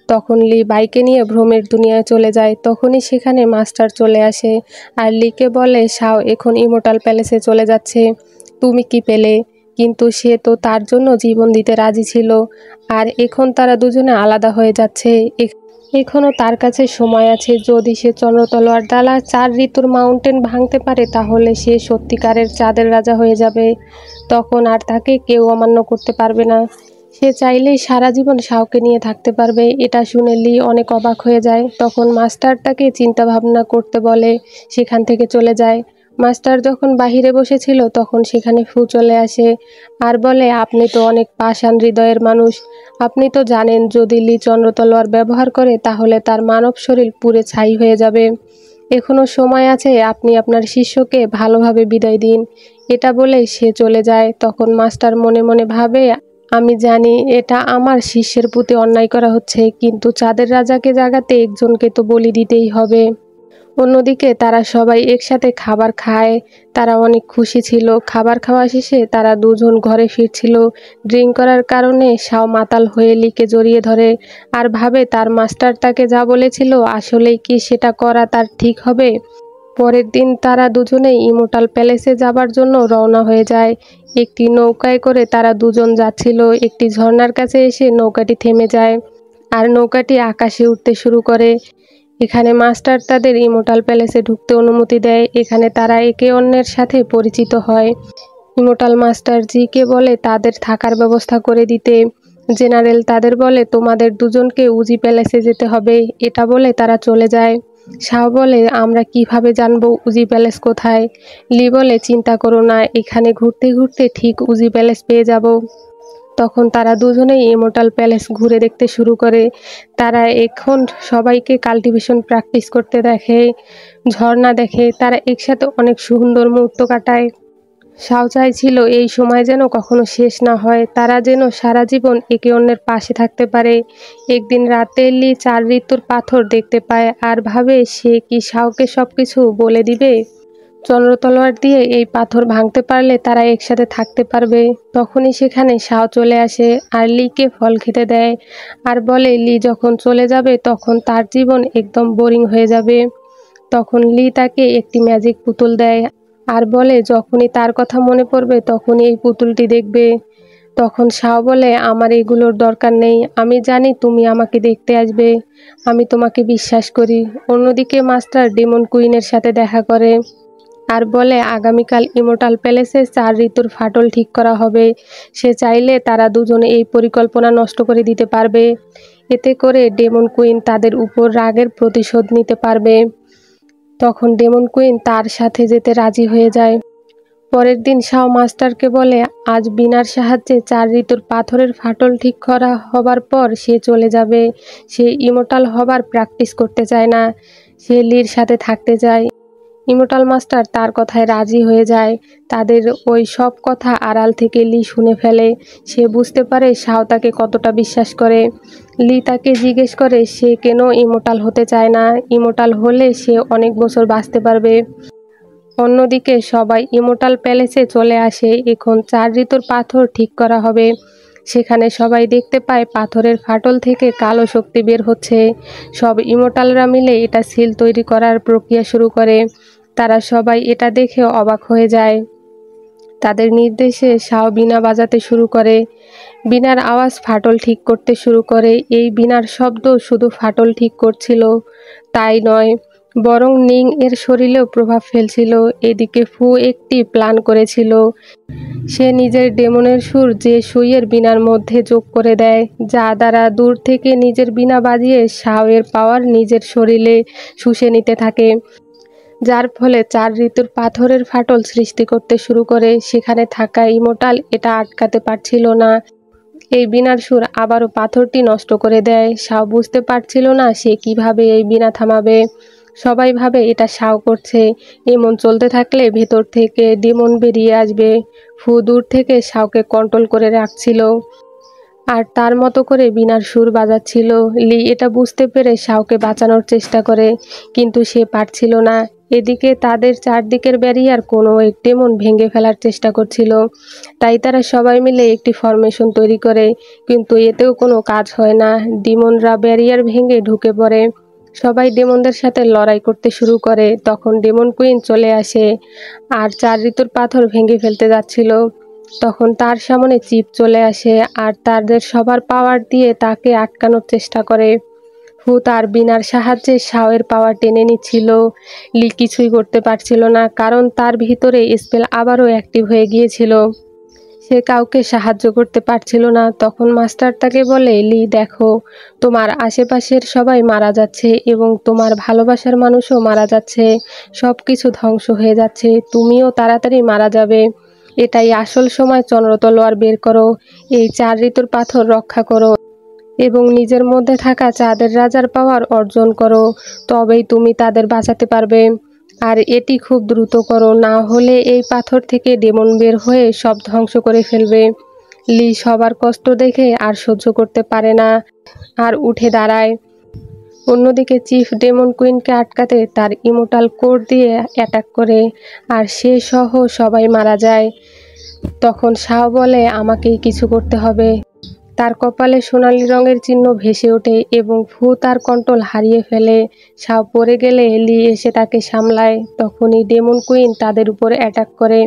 তখন লি বাইকে নিয়ে ভ্রমের দুনিয়ায় চলে যায়। তখনই সেখানে মাস্টার চলে আসে আর লিকে বলে শাও এখন ইমোর্টাল প্যালেসে চলে যাচ্ছে, তুমি কি পেলে? কিন্তু সে তো তার জন্য জীবন দিতে রাজি ছিল আর এখন তারা দুজনে আলাদা হয়ে যাচ্ছে। এখনও তার কাছে সময় আছে। যদি সে চন্দ্রতলোয়ার দ্বারা 4 ঋতুর মাউন্টেন ভাঙতে পারে তাহলে সে সত্যিকারের চাঁদের রাজা হয়ে যাবে। তখন আর তাকে কেউ অমান্য করতে পারবে না। সে চাইলেই সারা জীবন শাওকে নিয়ে থাকতে পারবে। এটা শুনে লি অনেক অবাক হয়ে যায়। তখন মাস্টার তাকে চিন্তা ভাবনা করতে বলে সেখান থেকে চলে যায়। মাস্টার যখন বাহিরে বসেছিল তখন সেখানে ফু চলে আসে আর বলে আপনি তো অনেক পাষাণ হৃদয়ের মানুষ। আপনি তো জানেন যদি লি চন্দ্রতলোয়ার ব্যবহার করে তাহলে তার মানব শরীর পুড়ে ছাই হয়ে যাবে। এখনো সময় আছে, আপনি আপনার শিষ্যকে ভালোভাবে বিদায় দিন। এটা বলেই সে চলে যায়। তখন মাস্টার মনে মনে ভাবে আমি জানি এটা আমার শিষ্যের প্রতি অন্যায় করা হচ্ছে, কিন্তু চাঁদের রাজাকে জাগাতে একজনকে তো বলি দিতেই হবে। অন্যদিকে তারা সবাই একসাথে খাবার খায়। তারা অনেক খুশি ছিল। খাবার খাওয়া শেষে তারা দুজন ঘরে ফিরছিল। ড্রিঙ্ক করার কারণে শাও মাতাল হয়ে লিকে জড়িয়ে ধরে আর ভাবে তার মাস্টার তাকে যা বলেছিল আসলেই কি সেটা করা তার ঠিক হবে। পরের দিন তারা দুজনেই ইমোর্টাল প্যালেসে যাবার জন্য রওনা হয়ে যায়। একটি নৌকায় করে তারা দুজন যাচ্ছিল। একটি ঝর্ণার কাছে এসে নৌকাটি থেমে যায় আর নৌকাটি আকাশে উঠতে শুরু করে। এখানে মাস্টার তাদের ইমোর্টাল প্যালেসে ঢুকতে অনুমতি দেয়। এখানে তারা একে অন্যের সাথে পরিচিত হয়। ইমোর্টাল মাস্টার জিকে বলে তাদের থাকার ব্যবস্থা করে দিতে। জেনারেল তাদের বলে তোমাদের দুজনকে উজি প্যালেসে যেতে হবে। এটা বলে তারা চলে যায়। শাও বলে আমরা কিভাবে জানবো উজি প্যালেস কোথায়? লি বলে চিন্তা করো না, এখানে ঘুরতে ঘুরতে ঠিক উজি প্যালেস পেয়ে যাব। তখন তারা দুজনেই ইমোর্টাল প্যালেস ঘুরে দেখতে শুরু করে। তারা এখন সবাইকে কাল্টিভেশন প্র্যাকটিস করতে দেখে, ঝর্ণা দেখে। তারা একসাথে অনেক সুন্দর মুহূর্ত কাটায়। শাও চাইছিল এই সময় যেন কখনো শেষ না হয়, তারা যেন সারা জীবন একে অন্যের পাশে থাকতে পারে। একদিন রাতে লি 4 ঋতুর পাথর দেখতে পায় আর ভাবে সে কি শাওকে সবকিছু বলে দিবে। চন্দ্রতলোয়ার দিয়ে এই পাথর ভাঙতে পারলে তারা একসাথে থাকতে পারবে। তখনই সেখানে শাও চলে আসে আর লিকে ফল খেতে দেয় আর বলে লি যখন চলে যাবে তখন তার জীবন একদম বোরিং হয়ে যাবে। তখন লি তাকে একটি ম্যাজিক পুতুল দেয় আর বলে যখনই তার কথা মনে পড়বে তখনই এই পুতুলটি দেখবে। তখন শাও বলে আমার এগুলোর দরকার নেই, আমি জানি তুমি আমাকে দেখতে আসবে, আমি তোমাকে বিশ্বাস করি। অন্যদিকে মাস্টার ডেমন কুইনের সাথে দেখা করে আর বলে আগামীকাল ইমোর্টাল প্যালেসে 4 ঋতুর ফাটল ঠিক করা হবে। সে চাইলে তারা দুজনে এই পরিকল্পনা নষ্ট করে দিতে পারবে। এতে করে ডেমন কুইন তাদের উপর রাগের প্রতিশোধ নিতে পারবে। তখন ডেমন কুইন তার সাথে যেতে রাজি হয়ে যায়। পরের দিন শাও মাস্টারকে বলে আজ বিনার সাহায্যে 4 ঋতুর পাথরের ফাটল ঠিক করা হবার পর সে চলে যাবে। সে ইমোর্টাল হবার প্র্যাকটিস করতে চায় না, সে লির সাথে থাকতে চায়। ইমোর্টাল মাস্টার তার কথায় রাজি হয়ে যায়। তাদের ওই সব কথা আড়াল থেকে লি শুনে ফেলে। সে বুঝতে পারে শাও তাকে কতটা বিশ্বাস করে। লি তাকে জিজ্ঞেস করে সে কেন ইমোর্টাল হতে চায় না, ইমোর্টাল হলে সে অনেক বছর বাঁচতে পারবে। অন্যদিকে সবাই ইমোর্টাল প্যালেসে চলে আসে। এখন 4 ঋতুর পাথর ঠিক করা হবে। সেখানে সবাই দেখতে পায় পাথরের ফাটল থেকে কালো শক্তি বের হচ্ছে। সব ইমোর্টালরা মিলে এটা সিল তৈরি করার প্রক্রিয়া শুরু করে। তারা সবাই এটা দেখে অবাক হয়ে যায়। তাদের নির্দেশে শাও বীণা বাজাতে শুরু করে। বীণার আওয়াজ ফাটল ঠিক করতে শুরু করে। এই বীণার শব্দ শুধু ফাটল ঠিক করছিল তাই নয়, বরং নিং এর শরীরেও প্রভাব ফেলছিল। এদিকে ফু একটি প্ল্যান করেছিল। সে নিজের ডেমনের সুর যে সুইয়ের বীণার মধ্যে যোগ করে দেয়, যা দ্বারা দূর থেকে নিজের বীণা বাজিয়ে শাও এর পাওয়ার নিজের শরীরে শুষে নিতে থাকে, যার ফলে 4 ঋতুর পাথরের ফাটল সৃষ্টি করতে শুরু করে। সেখানে থাকা ইমোর্টাল এটা আটকাতে পারছিল না। এই বীণার সুর আবারও পাথরটি নষ্ট করে দেয়। শাও বুঝতে পারছিল না সে কিভাবে এই বীণা থামাবে। সবাই ভাবে এটা শাও করছে। এমন চলতে থাকলে ভেতর থেকে ডেমন বেরিয়ে আসবে। ফু দূর থেকে শাওকে কন্ট্রোল করে রাখছিল আর তার মতো করে বীণার সুর বাজাচ্ছিল। লি এটা বুঝতে পেরে শাওকে বাঁচানোর চেষ্টা করে, কিন্তু সে পারছিল না। এদিকে তাদের চারদিকের ব্যারিয়ার কোনো এক ডেমন ভেঙে ফেলার চেষ্টা করছিল। তাই তারা সবাই মিলে একটি ফরমেশন তৈরি করে, কিন্তু এতেও কোনো কাজ হয় না। ডিমনরা ব্যারিয়ার ভেঙে ঢুকে পড়ে। সবাই ডেমনদের সাথে লড়াই করতে শুরু করে। তখন ডেমন কুইন চলে আসে আর 4 ঋতুর পাথর ভেঙে ফেলতে যাচ্ছিল। তখন তার সামনে চিপ চলে আসে আর তাদের সবার পাওয়ার দিয়ে তাকে আটকানোর চেষ্টা করে। হু তার বীণার সাহায্যে শাওয়ের পাওয়ার টেনে নিচ্ছিল। লি কিছুই করতে পারছিল না, কারণ তার ভিতরে স্পেল আবারও অ্যাক্টিভ হয়ে গিয়েছিল। সে কাউকে সাহায্য করতে পারছিল না। তখন মাস্টার তাকে বলে, লি দেখো, তোমার আশেপাশের সবাই মারা যাচ্ছে এবং তোমার ভালোবাসার মানুষও মারা যাচ্ছে। সব কিছু ধ্বংস হয়ে যাচ্ছে, তুমিও তাড়াতাড়ি মারা যাবে। এটাই আসল সময়, চন্দ্র তলোয়ার বের করো, এই 4 ঋতুর পাথর রক্ষা করো এবং নিজের মধ্যে থাকা চাঁদের রাজার পাওয়ার অর্জন করো, তবেই তুমি তাদের বাঁচাতে পারবে। আর এটি খুব দ্রুত করো, না হলে এই পাথর থেকে ডেমন বের হয়ে সব ধ্বংস করে ফেলবে। লি সবার কষ্ট দেখে আর সহ্য করতে পারে না আর উঠে দাঁড়ায়। অন্যদিকে চিফ ডেমন কুইনকে আটকাতে তার ইমোর্টাল কোর দিয়ে অ্যাটাক করে আর সে সহ সবাই মারা যায়। তখন শাও বলে আমাকেই কিছু করতে হবে। তার কপালে সোনালি রঙের চিহ্ন ভেসে ওঠে এবং ফু তার কন্ট্রোল হারিয়ে ফেলে। শাও পড়ে গেলে লি এসে তাকে সামলায়। তখনই ডেমন কুইন তাদের উপর অ্যাটাক করে।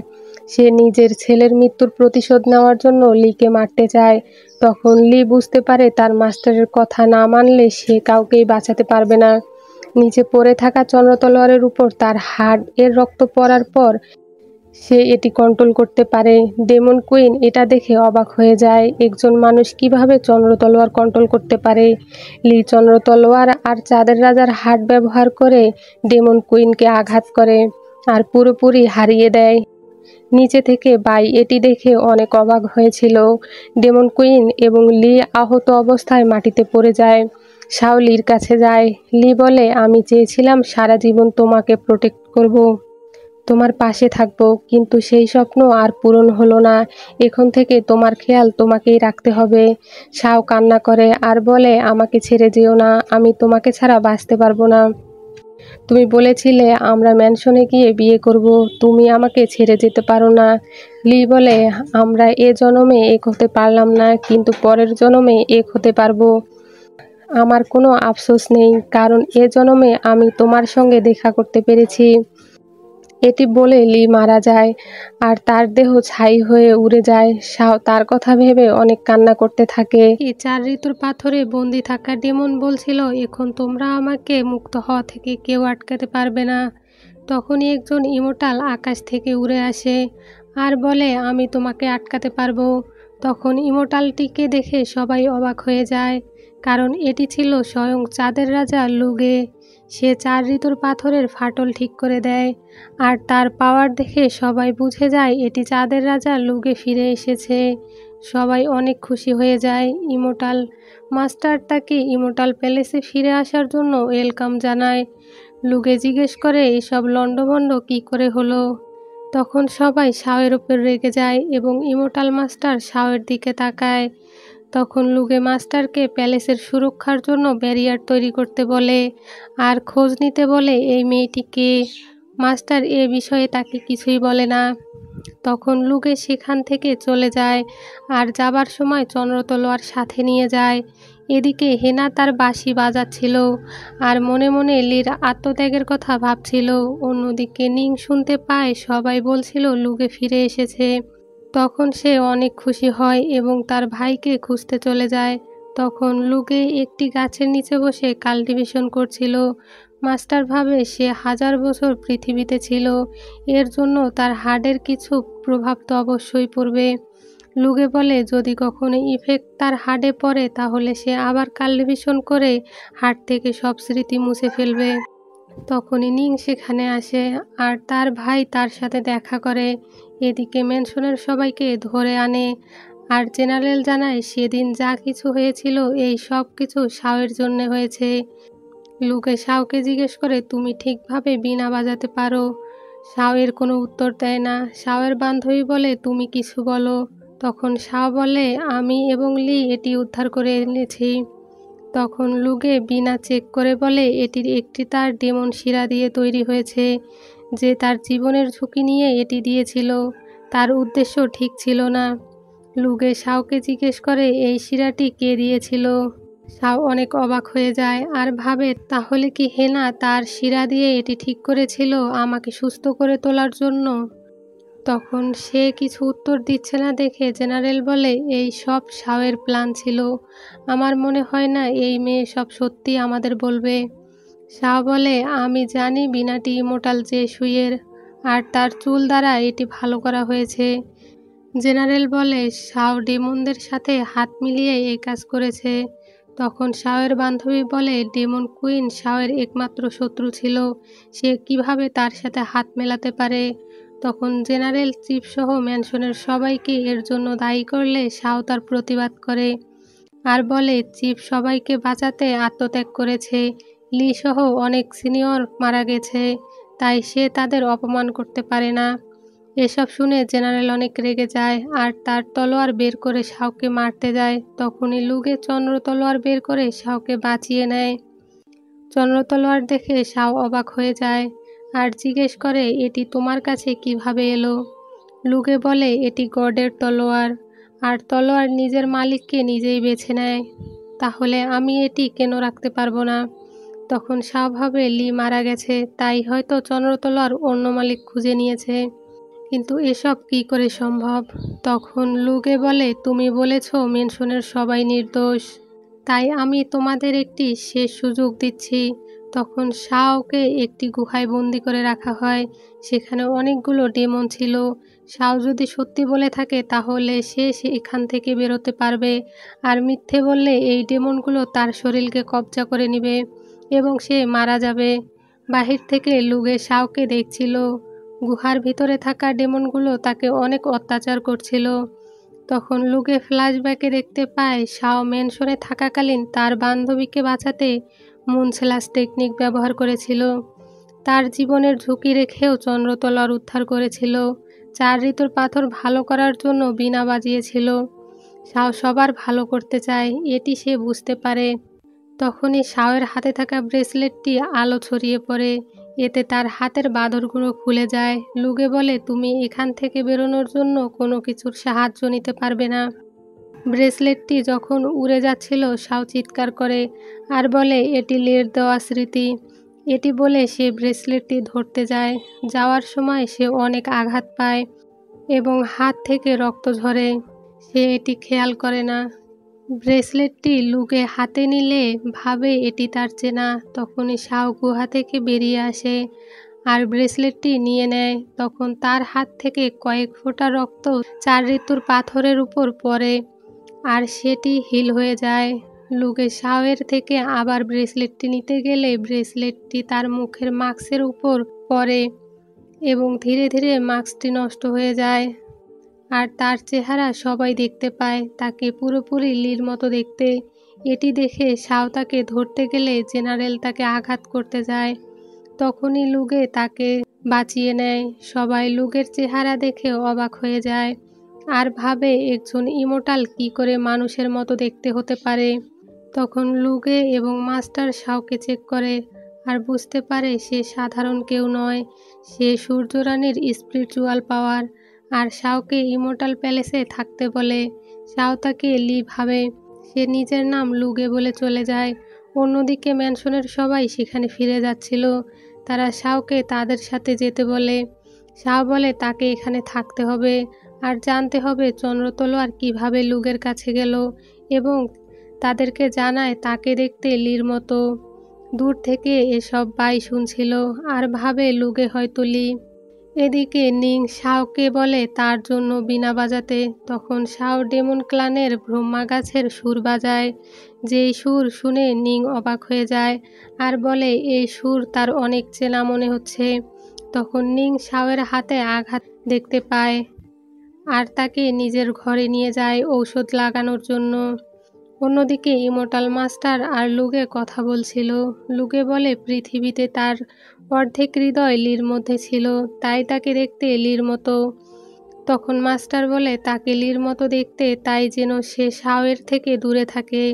সে নিজের ছেলের মৃত্যুর প্রতিশোধ নেওয়ার জন্য লিকে মারতে চায়। তখন লি বুঝতে পারে তার মাস্টারের কথা না মানলে সে কাউকেই বাঁচাতে পারবে না। নিচে পড়ে থাকা চন্দ্র তলোয়ারের উপর তার হাড় এর রক্ত পড়ার পর সে এটি কন্ট্রোল করতে পারে। ডেমন কুইন এটা দেখে অবাক হয়ে যায়, একজন মানুষ কিভাবে চন্দ্র তলোয়ার কন্ট্রোল করতে পারে। লি চন্দ্র তলোয়ার আর চাঁদের রাজার হাত ব্যবহার করে ডেমন কুইনকে আঘাত করে আর পুরোপুরি হারিয়ে দেয়। নিচে থেকে বাই এটি দেখে অনেক অবাক হয়েছিল। ডেমন কুইন এবং লি আহত অবস্থায় মাটিতে পড়ে যায়। শাও লির কাছে যায়। লি বলে আমি চেয়েছিলাম সারা জীবন তোমাকে প্রোটেক্ট করব, তোমার পাশে থাকবো, কিন্তু সেই স্বপ্ন আর পূরণ হলো না। এখন থেকে তোমার খেয়াল তোমাকেই রাখতে হবে। শাও কান্না করে আর বলে আমাকে ছেড়ে যেও না, আমি তোমাকে ছাড়া বাঁচতে পারবো না। তুমি বলেছিলে আমরা ম্যানশনে গিয়ে বিয়ে করব, তুমি আমাকে ছেড়ে যেতে পারো না। লি বলে আমরা এ জনমে এক হতে পারলাম না, কিন্তু পরের জনমে এক হতে পারবো। আমার কোনো আফসোস নেই, কারণ এ জনমে আমি তোমার সঙ্গে দেখা করতে পেরেছি। এটি বলে লি মারা যায় আর তার দেহ ছাই হয়ে উড়ে যায়। শাও তার কথা ভেবে অনেক কান্না করতে থাকে। এই 4 ঋতুর পাথরে বন্দি থাকা ডেমন বলছিল এখন তোমরা আমাকে মুক্ত হওয়া থেকে কেউ আটকাতে পারবে না। তখনই একজন ইমোর্টাল আকাশ থেকে উড়ে আসে আর বলে আমি তোমাকে আটকাতে পারবো। তখন ইমোর্টালটিকে দেখে সবাই অবাক হয়ে যায়, কারণ এটি ছিল স্বয়ং চাঁদের রাজা লুগে। সে 4 ঋতুর পাথরের ফাটল ঠিক করে দেয়, আর তার পাওয়ার দেখে সবাই বুঝে যায় এটি চাঁদের রাজা লুগে ফিরে এসেছে। সবাই অনেক খুশি হয়ে যায়। ইমোর্টাল মাস্টার তাকে ইমোর্টাল প্যালেসে ফিরে আসার জন্য ওয়েলকাম জানায়। লুগে জিজ্ঞেস করে এসব লণ্ডভণ্ড কী করে হলো। তখন সবাই শাওয়ের উপর রেগে যায় এবং ইমোর্টাল মাস্টার শাওয়ের দিকে তাকায়। তখন লুগে মাস্টারকে প্যালেসের সুরক্ষার জন্য ব্যারিয়ার তৈরি করতে বলে আর খোঁজ নিতে বলে এই মেয়েটিকে। মাস্টার এ বিষয়ে তাকে কিছুই বলে না। তখন লুগে সেখান থেকে চলে যায় আর যাবার সময় চন্দ্রতলোয়ার সাথে নিয়ে যায়। এদিকে হেনা তার বাঁশি বাজাচ্ছিল আর মনে মনে লির আত্মত্যাগের কথা ভাবছিল। অন্যদিকে নিং শুনতে পায় সবাই বলছিল লুগে ফিরে এসেছে। তখন সে অনেক খুশি হয় এবং তার ভাইকে খুঁজতে চলে যায়। তখন লুগে একটি গাছের নিচে বসে কাল্টিভেশন করছিল। মাস্টার ভাবে সে 1000 বছর পৃথিবীতে ছিল, এর জন্য তার হার্টের কিছু প্রভাব তো অবশ্যই পড়বে। লুগে বলে যদি কখনো ইফেক্ট তার হার্টে পড়ে তাহলে সে আবার কাল্টিভেশন করে হার্ট থেকে সব স্মৃতি মুছে ফেলবে। তখনই নিং সেখানে আসে আর তার ভাই তার সাথে দেখা করে। এদিকে ম্যানশনের সবাইকে ধরে আনে আর জেনারেল জানায় সেদিন যা কিছু হয়েছিল এই সব কিছু শাওয়ের জন্য হয়েছে। লুকে শাওকে জিজ্ঞেস করে তুমি ঠিকভাবে বীণা বাজাতে পারো? শাওয়ের কোনো উত্তর দেয় না। শাওয়ের বান্ধবী বলে তুমি কিছু বলো। তখন শাও বলে আমি এবং লি এটি উদ্ধার করে এনেছি। তখন লুগে বীণা চেক করে বলে এটির একটি তার ডেমন শিরা দিয়ে তৈরি হয়েছে, যে তার জীবনের ঝুঁকি নিয়ে এটি দিয়েছিল। তার উদ্দেশ্য ঠিক ছিল না। লুগে শাওকে জিজ্ঞেস করে এই শিরাটি কে দিয়েছিল। শাও অনেক অবাক হয়ে যায় আর ভাবে তাহলে কি হেনা তার শিরা দিয়ে এটি ঠিক করেছিল আমাকে সুস্থ করে তোলার জন্য। তখন সে কিছু উত্তর দিচ্ছে না দেখে জেনারেল বলে এই সব শাওয়ের প্ল্যান ছিল। আমার মনে হয় না এই মেয়ে সব সত্যি আমাদের বলবে। শাও বলে আমি জানি বীণাটি ইমোর্টাল যে সুইয়ের আর তার চুল দ্বারা এটি ভালো করা হয়েছে। জেনারেল বলে শাও ডেমনদের সাথে হাত মিলিয়ে এই কাজ করেছে। তখন শাওয়ের বান্ধবী বলে ডেমন কুইন শাওয়ের একমাত্র শত্রু ছিল, সে কিভাবে তার সাথে হাত মেলাতে পারে। তখন জেনারেল চিফ সহ ম্যানশনের সবাইকে এর জন্য দায়ী করলে শাও তার প্রতিবাদ করে আর বলে চিফ সবাইকে বাঁচাতে আত্মত্যাগ করেছে, লি সহ অনেক সিনিয়র মারা গেছে, তাই সে তাদের অপমান করতে পারে না। এসব শুনে জেনারেল অনেক রেগে যায় আর তার তলোয়ার বের করে শাওকে মারতে যায়। তখনই লুগে চন্দ্র তলোয়ার বের করে শাওকে বাঁচিয়ে নেয়। চন্দ্র তলোয়ার দেখে শাও অবাক হয়ে যায় আর জিজ্ঞেস করে এটি তোমার কাছে কিভাবে এলো। লুগে বলে এটি গডের তলোয়ার আর তলোয়ার নিজের মালিককে নিজেই বেছে নেয়, তাহলে আমি এটি কেন রাখতে পারবো না। তখন শাও ভাবে লি মারা গেছে, তাই হয়তো চন্দ্র তলোয়ার অন্য মালিক খুঁজে নিয়েছে, কিন্তু এসব কি করে সম্ভব। তখন লুগে বলে তুমি বলেছ মেনশনের সবাই নির্দোষ, তাই আমি তোমাদের একটি শেষ সুযোগ দিচ্ছি। তখন শাওকে একটি গুহায় বন্দি করে রাখা হয়। সেখানে অনেকগুলো ডেমন ছিল। শাও যদি সত্যি বলে থাকে তাহলে সে এখান থেকে বেরোতে পারবে, আর মিথ্যে বললে এই ডেমনগুলো তার শরীরকে কবজা করে নেবে এবং সে মারা যাবে। বাহির থেকে লুগে শাওকে দেখছিল। গুহার ভিতরে থাকা ডেমনগুলো তাকে অনেক অত্যাচার করছিল। তখন লুগে ফ্ল্যাশব্যাকে দেখতে পায় শাও ম্যানশনে থাকাকালীন তার বান্ধবীকে বাঁচাতে মুনস্লাশ টেকনিক ব্যবহার করেছিল। তার জীবনের ঝুঁকি রেখেও চন্দ্র তলোয়ার উদ্ধার করেছিল। 4 ঋতুর পাথর ভালো করার জন্য বীণা বাজিয়েছিল। শাও সবার ভালো করতে চায়, এটি সে বুঝতে পারে। তখনই শাওয়ের হাতে থাকা ব্রেসলেটটি আলো ছড়িয়ে পড়ে, এতে তার হাতের বাঁধনগুলো খুলে যায়। লুগে বলে তুমি এখান থেকে বেরোনোর জন্য কোনো কিছুর সাহায্য নিতে পারবে না। ব্রেসলেটটি যখন উড়ে যাচ্ছিল শাও চিৎকার করে আর বলে এটি লির দেওয়া স্মৃতি। এটি বলে সে ব্রেসলেটটি ধরতে যায়। যাওয়ার সময় সে অনেক আঘাত পায় এবং হাত থেকে রক্ত ঝরে। সে এটি খেয়াল করে না। ব্রেসলেটটি লুগে হাতে নিলে ভাবে এটি তার চেনা। তখনই শাও গুহা থেকে বেরিয়ে আসে আর ব্রেসলেটটি নিয়ে নেয়। তখন তার হাত থেকে কয়েক ফোঁটা রক্ত 4 ঋতুর পাথরের উপর পড়ে আর সেটি হিল হয়ে যায়। লুগে শাওয়ের থেকে আবার ব্রেসলেটটি নিতে গেলে ব্রেসলেটটি তার মুখের মাস্কের উপর পড়ে এবং ধীরে ধীরে মাস্কটি নষ্ট হয়ে যায়। আর তার চেহারা সবাই দেখতে পায়, তাকে পুরোপুরি লির মতো দেখতে। এটি দেখে শাও তাকে ধরতে গেলে জেনারেল তাকে আঘাত করতে যায়। তখনই লুগে তাকে বাঁচিয়ে নেয়। সবাই লুগের চেহারা দেখে অবাক হয়ে যায় আর ভাবে একজন ইমোর্টাল কী করে মানুষের মতো দেখতে হতে পারে। তখন লুগে এবং মাস্টার শাওকে চেক করে আর বুঝতে পারে সে সাধারণ কেউ নয়, সে সূর্যরানীর স্পিরিচুয়াল পাওয়ার। আর শাওকে ইমোর্টাল প্যালেসে থাকতে বলে। শাও তাকে লি ভাবে, সে নিজের নাম লুগে বলে চলে যায়। অন্যদিকে ম্যানশনের সবাই সেখানে ফিরে যাচ্ছিল, তারা শাওকে তাদের সাথে যেতে বলে। শাও বলে তাকে এখানে থাকতে হবে আর জানতে হবে চন্দ্রতলোয়ার কিভাবে লুগের কাছে গেল এবং তাদেরকে জানায় তাকে দেখতে লির মতো। দূর থেকে এসব বাই শুনছিল আর ভাবে লুগে হয়তো লি। এদিকে নিং শাওকে বলে তার জন্য বীণা বাজাতে। তখন শাও ডেমন ক্লানের ব্রহ্মা গাছের সুর বাজায়। যেই সুর শুনে নিং অবাক হয়ে যায় আর বলে এই সুর তার অনেক চেনা মনে হচ্ছে। তখন নিং শাওয়ের হাতে আঘাত দেখতে পায় আর তাকে নিজের ঘরে নিয়ে যায় ঔষধ লাগানোর জন্য। অন্যদিকে ইমোর্টাল মাস্টার আর লুগে কথা বলছিল। লুগে বলে পৃথিবীতে তার অর্ধেক হৃদয় লির মধ্যে ছিল, তাই তাকে দেখতে লির মতো। তখন মাস্টার বলে তাকে লির মতো দেখতে, তাই যেন সে শাওয়ের থেকে দূরে থাকে।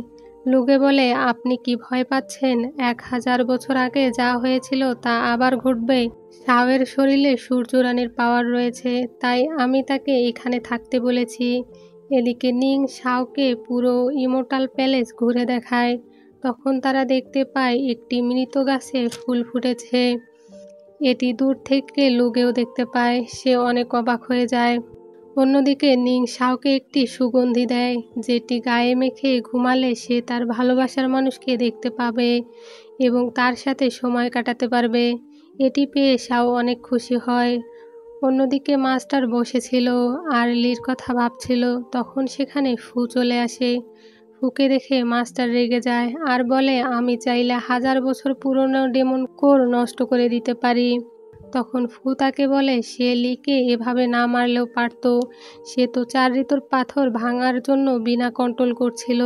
লুগে বলে আপনি কি ভয় পাচ্ছেন? 1000 বছর আগে যা হয়েছিল তা আবার ঘটবে। শাওয়ের শরীরে সূর্যরানীর পাওয়ার রয়েছে, তাই আমি তাকে এখানে থাকতে বলেছি। এদিকে নিং শাওকে পুরো ইমোর্টাল প্যালেস ঘুরে দেখায়। তখন তারা দেখতে পায় একটি মৃত গাছে ফুল ফুটেছে। এটি দূর থেকে লুগেও দেখতে পায়, সে অনেক অবাক হয়ে যায়। অন্যদিকে নিং শাওকে একটি সুগন্ধি দেয়, যেটি গায়ে মেখে ঘুমালে সে তার ভালোবাসার মানুষকে দেখতে পাবে এবং তার সাথে সময় কাটাতে পারবে। এটি পেয়ে শাও অনেক খুশি হয়। অন্যদিকে মাস্টার বসেছিল আর লির কথা ভাবছিল। তখন সেখানে ফু চলে আসে। ফুকে দেখে মাস্টার রেগে যায় আর বলে আমি চাইলে 1000 বছর পুরনো ডেমন কোর নষ্ট করে দিতে পারি। তখন ফু তাকে বলে সে লিকে এভাবে না মারলেও পারত, সে তো 4 ঋতুর পাথর ভাঙার জন্য বিনা কন্ট্রোল করছিল।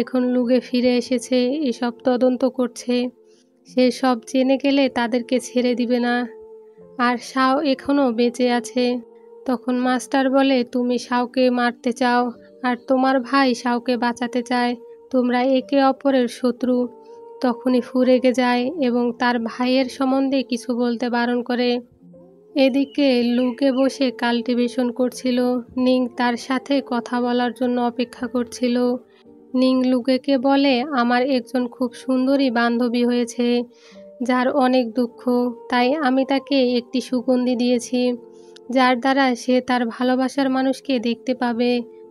এখন লুগে ফিরে এসেছে, এসব তদন্ত করছে, সে সব জেনে গেলে তাদেরকে ছেড়ে দিবে না। আর শাও এখনও বেঁচে আছে। তখন মাস্টার বলে তুমি শাওকে মারতে চাও আর তোমার ভাই শাওকে বাঁচাতে চায়, তোমরা একে অপরের শত্রু। তখনই ফু রেগে যায় এবং তার ভাইয়ের সম্বন্ধে কিছু বলতে বারণ করে। এদিকে লুগে বসে কাল্টিভেশন করছিল। নিং তার সাথে কথা বলার জন্য অপেক্ষা করছিল। নিং লুগেকে বলে আমার একজন খুব সুন্দরী বান্ধবী হয়েছে যার অনেক দুঃখ, তাই আমি তাকে একটি সুগন্ধি দিয়েছি যার দ্বারা সে তার ভালোবাসার মানুষকে দেখতে পাবে।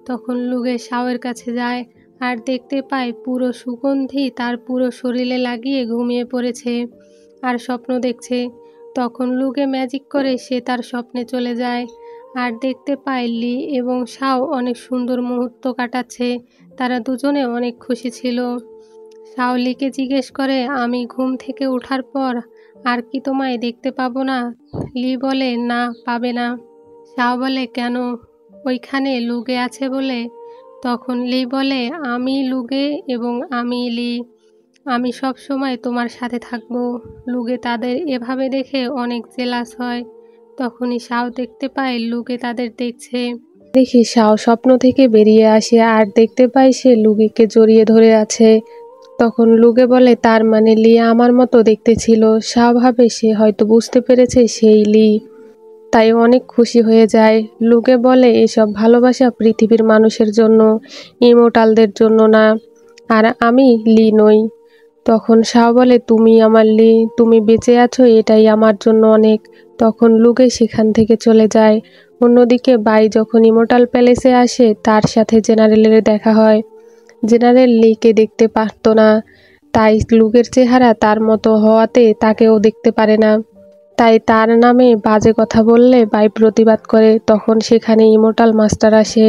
তখন লুগে শাওয়ের কাছে যায় আর দেখতে পায় পুরো সুগন্ধি তার পুরো শরীরে লাগিয়ে ঘুমিয়ে পড়েছে আর স্বপ্ন দেখছে। তখন লুগে ম্যাজিক করে সে তার স্বপ্নে চলে যায় আর দেখতে পায় লি এবং শাও অনেক সুন্দর মুহূর্ত কাটাচ্ছে। তারা দুজনে অনেক খুশি ছিল। শাও লিকে জিজ্ঞেস করে আমি ঘুম থেকে ওঠার পর আর কি তোমায় দেখতে পাবো না? লি বলে না, পাবে না। শাও বলে কেন? ওইখানে লুগে আছে বলে। তখন লি বলে আমি লুগে এবং আমি লি, আমি সব সময় তোমার সাথে থাকবো। লুগে তাদের এভাবে দেখে অনেক জেলাস হয়। তখনই শাও দেখতে পায় লুগে তাদের দেখছে। দেখে শাও স্বপ্ন থেকে বেরিয়ে আসে আর দেখতে পায় সে লুগেকে জড়িয়ে ধরে আছে। তখন লুগে বলে তার মানে লি আমার মতো দেখতে ছিল। শাও ভাবে সে হয়তো বুঝতে পেরেছে সেই লি, তাই অনেক খুশি হয়ে যায়। লুগে বলে এসব ভালোবাসা পৃথিবীর মানুষের জন্য, ইমোর্টালদের জন্য না, আর আমি লি নই। তখন শাও বলে তুমি আমার লি, তুমি বেঁচে আছো এটাই আমার জন্য অনেক। তখন লুগে সেখান থেকে চলে যায়। অন্যদিকে বাই যখন ইমোর্টাল প্যালেসে আসে তার সাথে জেনারেলের দেখা হয়। জেনারেল লিকে দেখতে পারত না, তাই লুগের চেহারা তার মতো হওয়াতে তাকেও দেখতে পারে না। তাই তার নামে বাজে কথা বললে বাই প্রতিবাদ করে। তখন সেখানে ইমোর্টাল মাস্টার আসে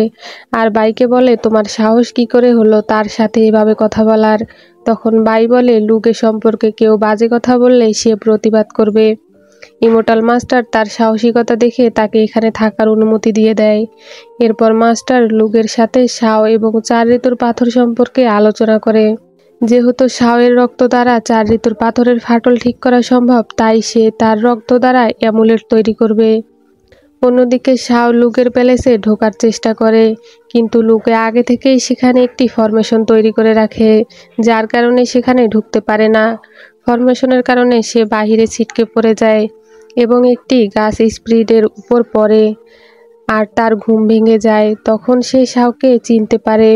আর বাইকে বলে, তোমার সাহস কি করে হলো তার সাথে এভাবে কথা বলার। তখন বাই বলে, লুকে সম্পর্কে কেউ বাজে কথা বললে সে প্রতিবাদ করবে। ইমোর্টাল মাস্টার তার সাহসিকতা দেখে তাকে এখানে থাকার অনুমতি দিয়ে দেয়। এরপর মাস্টার লুকের সাথে শাও এবং 4 ঋতুর পাথর সম্পর্কে আলোচনা করে। যেহেতু শাওয়ের রক্ত দ্বারা 4 ঋতুর পাথরের ফাটল ঠিক করা সম্ভব, তাই সে তার রক্ত দ্বারা অ্যামুলেট তৈরি করবে। অন্যদিকে শাও লুকের প্যালেসে ঢোকার চেষ্টা করে, কিন্তু লুকে আগে থেকেই সেখানে একটি ফরমেশন তৈরি করে রাখে, যার কারণে সেখানে ঢুকতে পারে না। ফরমেশনের কারণে সে বাহিরে ছিটকে পড়ে যায় এবং একটি গাছ স্পিরিটের উপর পড়ে আর তার ঘুম ভেঙে যায়। তখন সে শাওকে চিনতে পারে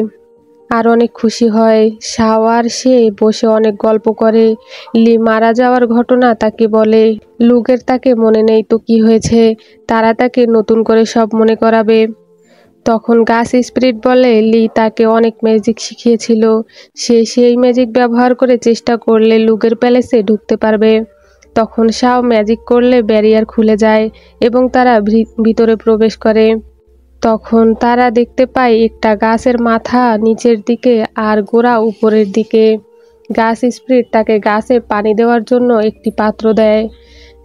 আর অনেক খুশি হয়। শাও আর সে বসে অনেক গল্প করে। লি মারা যাওয়ার ঘটনা তাকে বলে। লুকের তাকে মনে নেই তো কি হয়েছে, তারা তাকে নতুন করে সব মনে করাবে। তখন গাছ স্পিরিট বলে লি তাকে অনেক ম্যাজিক শিখিয়েছিল, সে সেই ম্যাজিক ব্যবহার করে চেষ্টা করলে লুকের প্যালেসে ঢুকতে পারবে। তখন শাও ম্যাজিক করলে ব্যারিয়ার খুলে যায় এবং তারা ভিতরে প্রবেশ করে। তখন তারা দেখতে পায় একটা গাছের মাথা নিচের দিকে আর গোড়া উপরের দিকে। গাছ স্পিরিট তাকে গাছে পানি দেওয়ার জন্য একটি পাত্র দেয়।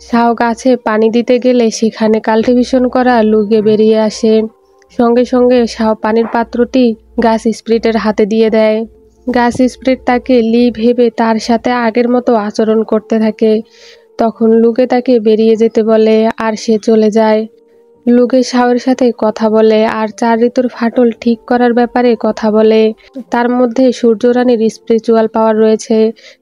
শাও গাছে পানি দিতে গেলে সেখানে কাল্টিভেশন করা লুকে বেরিয়ে আসে। সঙ্গে সঙ্গে শাও পানির পাত্রটি গাছ স্পিরিটের হাতে দিয়ে দেয়। গাছ স্পিরিট তাকে লি ভেবে তার সাথে আগের মতো আচরণ করতে থাকে। তখন লুকে তাকে বেরিয়ে যেতে বলে আর সে চলে যায়। লুকে শাওয়ের সাথে কথা বলে আর 4 ঋতুর ফাটল ঠিক করার ব্যাপারে কথা বলে। তার মধ্যে সূর্যরানীর স্পিরিচুয়াল পাওয়ার রয়েছে।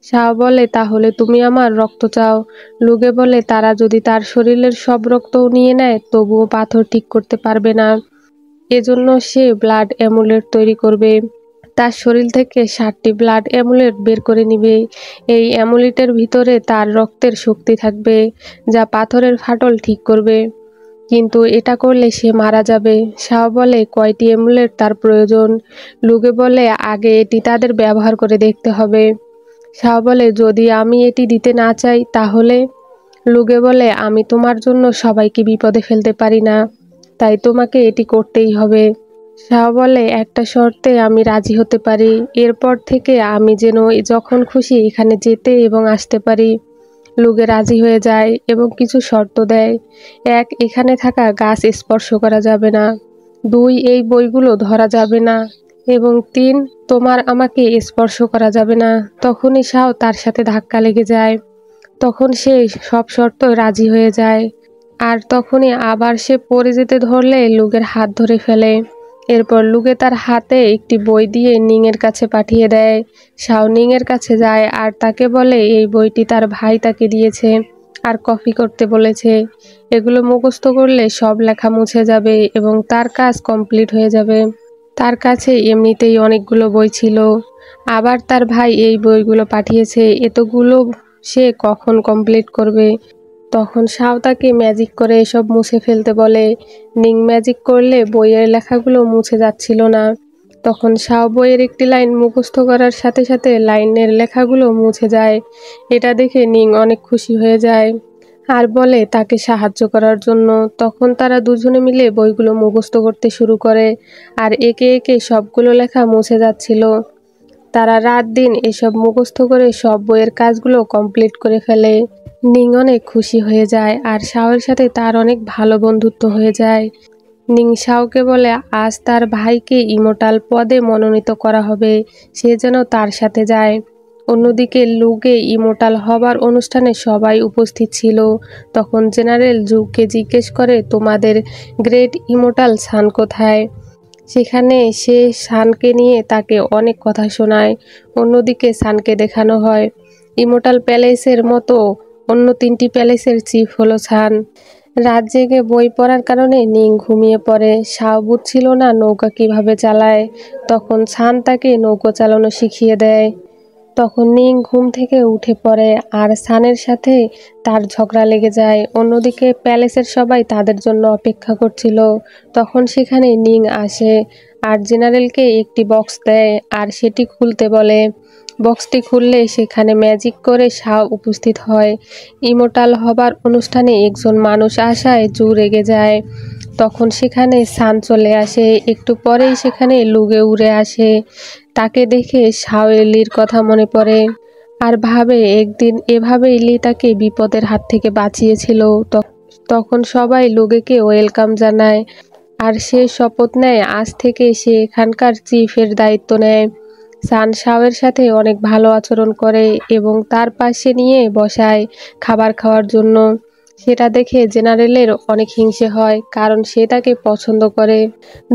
শাও বলে, তাহলে তুমি আমার রক্ত চাও। লুকে বলে, তারা যদি তার শরীরের সব রক্তও নিয়ে নেয় তবুও পাথর ঠিক করতে পারবে না। এজন্য সে ব্লাড অ্যামুলেট তৈরি করবে। তার শরীর থেকে 7টি ব্লাড অ্যামুলেট বের করে নিবে। এই অ্যামুলেটের ভিতরে তার রক্তের শক্তি থাকবে, যা পাথরের ফাটল ঠিক করবে। কিন্তু এটা করলে সে মারা যাবে। শাও বলে, কয়টি অ্যামুলেট তার প্রয়োজন? লুকে বলে, আগে এটি তাদের ব্যবহার করে দেখতে হবে। শাও বলে, যদি আমি এটি দিতে না চাই তাহলে? লুকে বলে, আমি তোমার জন্য সবাইকে বিপদে ফেলতে পারি না, তাই তোমাকে এটি করতেই হবে। শাও বলে, একটা শর্তে আমি রাজি হতে পারি। এরপর থেকে আমি যেন যখন খুশি এখানে যেতে এবং আসতে পারি। লুকে রাজি হয়ে যায় এবং কিছু শর্ত দেয়। 1, এখানে থাকা গাছ স্পর্শ করা যাবে না। 2, এই বইগুলো ধরা যাবে না। এবং 3, তোমার আমাকে স্পর্শ করা যাবে না। তখনই শাও তার সাথে ধাক্কা লেগে যায়। তখন সে সব শর্ত রাজি হয়ে যায়। আর তখনই আবার সে পড়ে যেতে ধরলে লুকের হাত ধরে ফেলে। এরপর লুকে তার হাতে একটি বই দিয়ে নিংয়ের কাছে পাঠিয়ে দেয়। শাও নিংয়ের কাছে যায় আর তাকে বলে এই বইটি তার ভাই তাকে দিয়েছে আর কপি করতে বলেছে। এগুলো মুখস্থ করলে সব লেখা মুছে যাবে এবং তার কাজ কমপ্লিট হয়ে যাবে। তার কাছে এমনিতেই অনেকগুলো বই ছিল, আবার তার ভাই এই বইগুলো পাঠিয়েছে, এতগুলো সে কখন কমপ্লিট করবে। তখন শাও তাকে ম্যাজিক করে এসব মুছে ফেলতে বলে। নিং ম্যাজিক করলে বইয়ের লেখাগুলো মুছে যাচ্ছিল না। তখন শাও বইয়ের একটি লাইন মুখস্থ করার সাথে সাথে লাইনের লেখাগুলো মুছে যায়। এটা দেখে নিং অনেক খুশি হয়ে যায় আর বলে তাকে সাহায্য করার জন্য। তখন তারা দুজনে মিলে বইগুলো মুখস্থ করতে শুরু করে আর একে একে সবগুলো লেখা মুছে যাচ্ছিল। তারা রাত দিন এসব মুখস্থ করে সব বইয়ের কাজগুলো কমপ্লিট করে ফেলে। নিং অনেক খুশি হয়ে যায় আর শাওয়ের সাথে তার অনেক ভালো বন্ধুত্ব হয়ে যায়। নিং শাওকে বলে আজ তার ভাইকে ইমোর্টাল পদে মনোনীত করা হবে, সে যেন তার সাথে যায়। অন্যদিকে লুকে ইমোর্টাল হবার অনুষ্ঠানে সবাই উপস্থিত ছিল। তখন জেনারেল জুকে জিজ্ঞেস করে, তোমাদের গ্রেট ইমোর্টাল সান কোথায়? সেখানে সে সানকে নিয়ে তাকে অনেক কথা শোনায়। অন্যদিকে সানকে দেখানো হয় ইমোর্টাল প্যালেসের মতো অন্য 3টি প্যালেসের চিফ হলো সান। রাত জেগে বই পড়ার কারণে নিং ঘুমিয়ে পড়ে। শাও বুঝছিল না নৌকা কিভাবে চালায়। তখন সান তাকে নৌকো চালানো শিখিয়ে দেয়। তখন নিং ঘুম থেকে উঠে পড়ে আর সানের সাথে তার ঝগড়া লেগে যায়। অন্যদিকে প্যালেসের সবাই তাদের জন্য অপেক্ষা করছিল। তখন সেখানে নিং আসে আর জেনারেলকে একটি বক্স দেয় আর সেটি খুলতে বলে। বক্সটি খুললে সেখানে ম্যাজিক করে শাও উপস্থিত হয়। ইমোর্টাল হবার অনুষ্ঠানে একজন মানুষ আসায় জু রেগে যায়। তখন সেখানে সান চলে আসে। একটু পরেই সেখানে লুগে উড়ে আসে। তাকে দেখে শাও লির কথা মনে পড়ে আর ভাবে একদিন এভাবেই লি তাকে বিপদের হাত থেকে বাঁচিয়েছিল। তখন সবাই লুগেকে ওয়েলকাম জানায় আর সে শপথ নেয় আজ থেকে সে এখানকার চিফের দায়িত্ব নেয়। সান শাওয়ের সাথে অনেক ভালো আচরণ করে এবং তার পাশে নিয়ে বসায় খাবার খাওয়ার জন্য। সেটা দেখে জেনারেলের অনেক হিংসে হয় কারণ সে তাকে পছন্দ করে।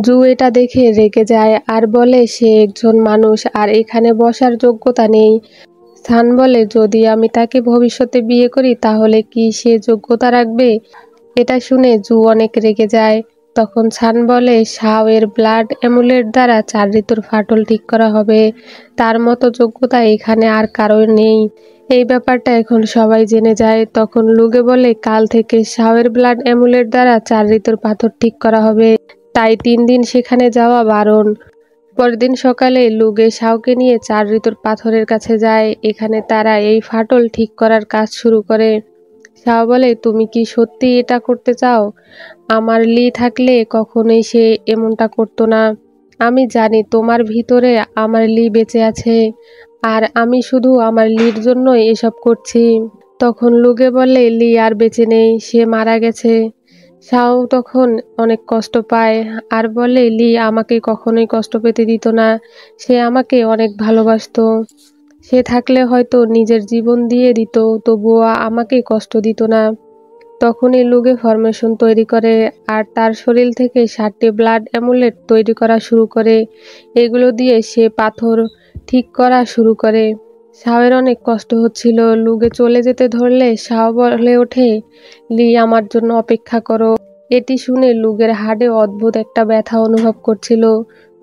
জু এটা দেখে রেগে যায় আর বলে সে একজন মানুষ আর এখানে বসার যোগ্যতা নেই। সান বলে যদি আমি তাকে ভবিষ্যতে বিয়ে করি তাহলে কি সে যোগ্যতা রাখবে? এটা শুনে জু অনেক রেগে যায়। তখন সান বলে শাও এর ব্লাড অ্যামুলেট দ্বারা 4 ঋতুর ফাটল ঠিক করা হবে। তার মতো যোগ্যতা এখানে আর কারোর নেই। এই ব্যাপারটা এখন সবাই জেনে যায়। তখন লুগে বলে কাল থেকে শাও এর ব্লাড অ্যামুলেট দ্বারা 4 ঋতুর পাথর ঠিক করা হবে, তাই 3 দিন সেখানে যাওয়া বারণ। পরদিন সকালে লুগে শাওকে নিয়ে 4 ঋতুর পাথরের কাছে যায়। এখানে তারা এই ফাটল ঠিক করার কাজ শুরু করে। শাও বলে তুমি কি সত্যি এটা করতে চাও? আমার লি থাকলে কখনোই সে এমনটা করতো না। আমি জানি তোমার ভিতরে আমার লি বেঁচে আছে আর আমি শুধু আমার লির জন্য এসব করছি। তখন লুগে বলে লি আর বেঁচে নেই, সে মারা গেছে। শাও তখন অনেক কষ্ট পায় আর বলে লি আমাকে কখনোই কষ্ট পেতে দিত না, সে আমাকে অনেক ভালোবাসতো। সে থাকলে হয়তো নিজের জীবন দিয়ে দিত, তবুও আমাকে কষ্ট দিত না। তখনই লুগে ফরমেশন তৈরি করে আর তার শরীর থেকে 7টি ব্লাড অ্যামুলেট তৈরি করা শুরু করে। এগুলো দিয়ে সে পাথর ঠিক করা শুরু করে। শাওয়ের অনেক কষ্ট হচ্ছিল। লুগে চলে যেতে ধরলে শাও বলে ওঠে লি আমার জন্য অপেক্ষা করো। এটি শুনে লুগের হাড়ে অদ্ভুত একটা ব্যথা অনুভব করছিল,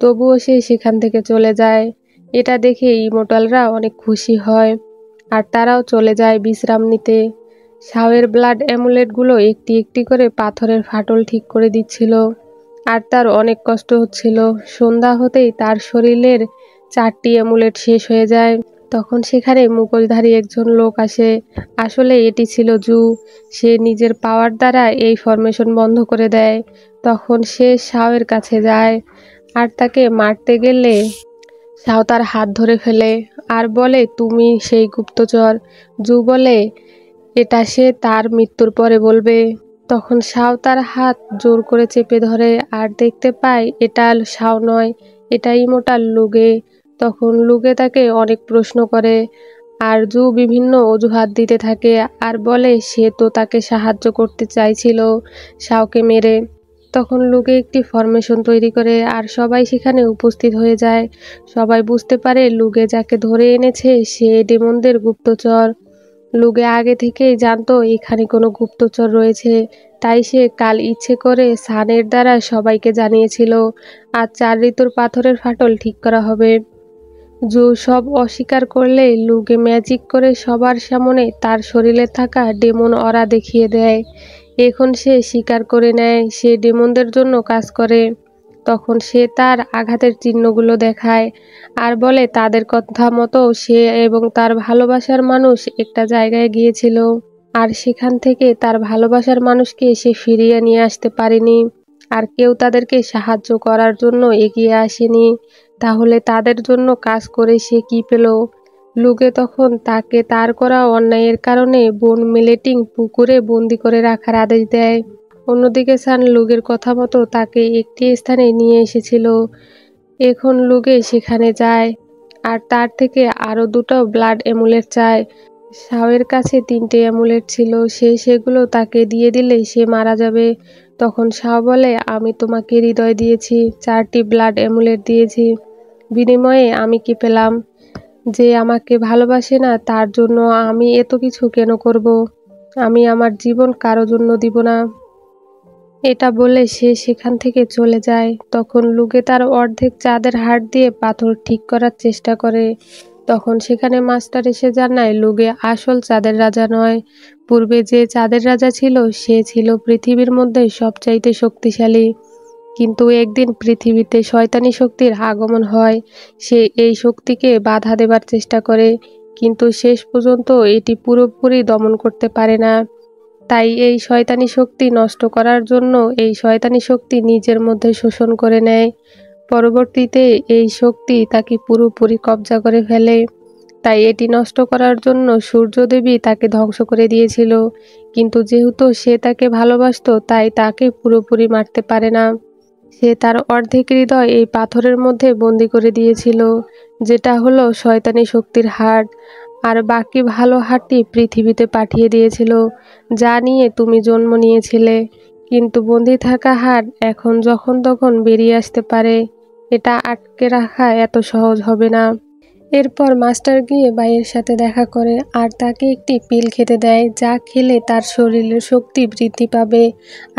তবুও সে সেখান থেকে চলে যায়। এটা দেখে ইমোর্টালরা অনেক খুশি হয় আর তারাও চলে যায় বিশ্রাম নিতে। শাওয়ের ব্লাড অ্যামুলেটগুলো একটি একটি করে পাথরের ফাটল ঠিক করে দিচ্ছিল আর তার অনেক কষ্ট হচ্ছিল। সন্ধ্যা হতেই তার শরীরের 4টি অ্যামুলেট শেষ হয়ে যায়। তখন সেখানে মুখোশধারী একজন লোক আসে। আসলে এটি ছিল জু। সে নিজের পাওয়ার দ্বারা এই ফরমেশন বন্ধ করে দেয়। তখন সে শাওয়ের কাছে যায় আর তাকে মারতে গেলে শাও তার হাত ধরে ফেলে আর বলে তুমি সেই গুপ্তচর। জু বলে এটা সে তার মৃত্যুর পরে বলবে। তখন শাও তার হাত জোর করে চেপে ধরে আর দেখতে পায় এটা শাও নয়, এটা ইমোর্টাল লুগে। তখন লুগে তাকে অনেক প্রশ্ন করে আর জু বিভিন্ন অজুহাত দিতে থাকে আর বলে সে তো তাকে সাহায্য করতে চাইছিল শাওকে মেরে। তখন লুগে একটি ফরমেশন তৈরি করে আর সবাই সেখানে উপস্থিত হয়ে যায়। সবাই বুঝতে পারে লুগে যাকে ধরে এনেছে সে ডেমনদের গুপ্তচর। লুগে আগে থেকেই জানতো এখানে কোনো গুপ্তচর রয়েছে, তাই সে কাল ইচ্ছে করে সানের দ্বারা সবাইকে জানিয়েছিল আর 4 ঋতুর পাথরের ফাটল ঠিক করা হবে। জু সব অস্বীকার করলে লুগে ম্যাজিক করে সবার সামনে তার শরীরে থাকা ডেমন অরা দেখিয়ে দেয়। এখন সে স্বীকার করে নেয় সে ডেমনদের জন্য কাজ করে। তখন সে তার আঘাতের চিহ্নগুলো দেখায় আর বলে তাদের কথা মতো সে এবং তার ভালোবাসার মানুষ একটা জায়গায় গিয়েছিল আর সেখান থেকে তার ভালোবাসার মানুষকে সে ফিরিয়ে নিয়ে আসতে পারেনি আর কেউ তাদেরকে সাহায্য করার জন্য এগিয়ে আসেনি। তাহলে তাদের জন্য কাজ করে সে কি পেল? লুগে তখন তাকে তার করা অন্যায়ের কারণে বোন মেলেটিং পুকুরে বন্দি করে রাখার আদেশ দেয়। অন্যদিকে সান লুগের কথা মতো তাকে একটি স্থানে নিয়ে এসেছিল। এখন লুগে সেখানে যায় আর তার থেকে আরও 2টো ব্লাড অ্যামুলেট চায়। শাওয়ের কাছে 3টে অ্যামুলেট ছিল, সে সেগুলো তাকে দিয়ে দিলে সে মারা যাবে। তখন শাও বলে আমি তোমাকে হৃদয় দিয়েছি, 4টি ব্লাড অ্যামুলেট দিয়েছি, বিনিময়ে আমি কি পেলাম? যে আমাকে ভালোবাসে না তার জন্য আমি এত কিছু কেন করব? আমি আমার জীবন কারো জন্য দিব না। এটা বলে সে সেখান থেকে চলে যায়। তখন লুগে তার অর্ধেক চাঁদের হাড় দিয়ে পাথর ঠিক করার চেষ্টা করে। তখন সেখানে মাস্টার এসে জানায় লুগে আসল চাঁদের রাজা নয়। পূর্বে যে চাঁদের রাজা ছিল সে ছিল পৃথিবীর মধ্যে সবচাইতে শক্তিশালী। কিন্তু একদিন পৃথিবীতে শয়তানি শক্তির আগমন হয়। সে এই শক্তিকে বাধা দেবার চেষ্টা করে, কিন্তু শেষ পর্যন্ত এটি পুরোপুরি দমন করতে পারে না। তাই এই শয়তানি শক্তি নষ্ট করার জন্য এই শয়তানি শক্তি নিজের মধ্যে শোষণ করে নেয়। পরবর্তীতে এই শক্তি তাকে পুরোপুরি কব্জা করে ফেলে। তাই এটি নষ্ট করার জন্য সূর্যদেবী তাকে ধ্বংস করে দিয়েছিল, কিন্তু যেহেতু সে তাকে ভালোবাসতো তাই তাকে পুরোপুরি মারতে পারে না। সে তার অর্ধেক হৃদয় এই পাথরের মধ্যে বন্দি করে দিয়েছিল, যেটা হলো শয়তানি শক্তির হাড়, আর বাকি ভালো হাড়টি পৃথিবীতে পাঠিয়ে দিয়েছিল, যা নিয়ে তুমি জন্ম নিয়েছিলে। কিন্তু বন্দি থাকা হাড় এখন যখন তখন বেরিয়ে আসতে পারে। এটা আটকে রাখা এত সহজ হবে না। এরপর মাস্টার গিয়ে ভাইয়ের সাথে দেখা করে আর তাকে একটি পিল খেতে দেয়, যা খেলে তার শরীরের শক্তি বৃদ্ধি পাবে।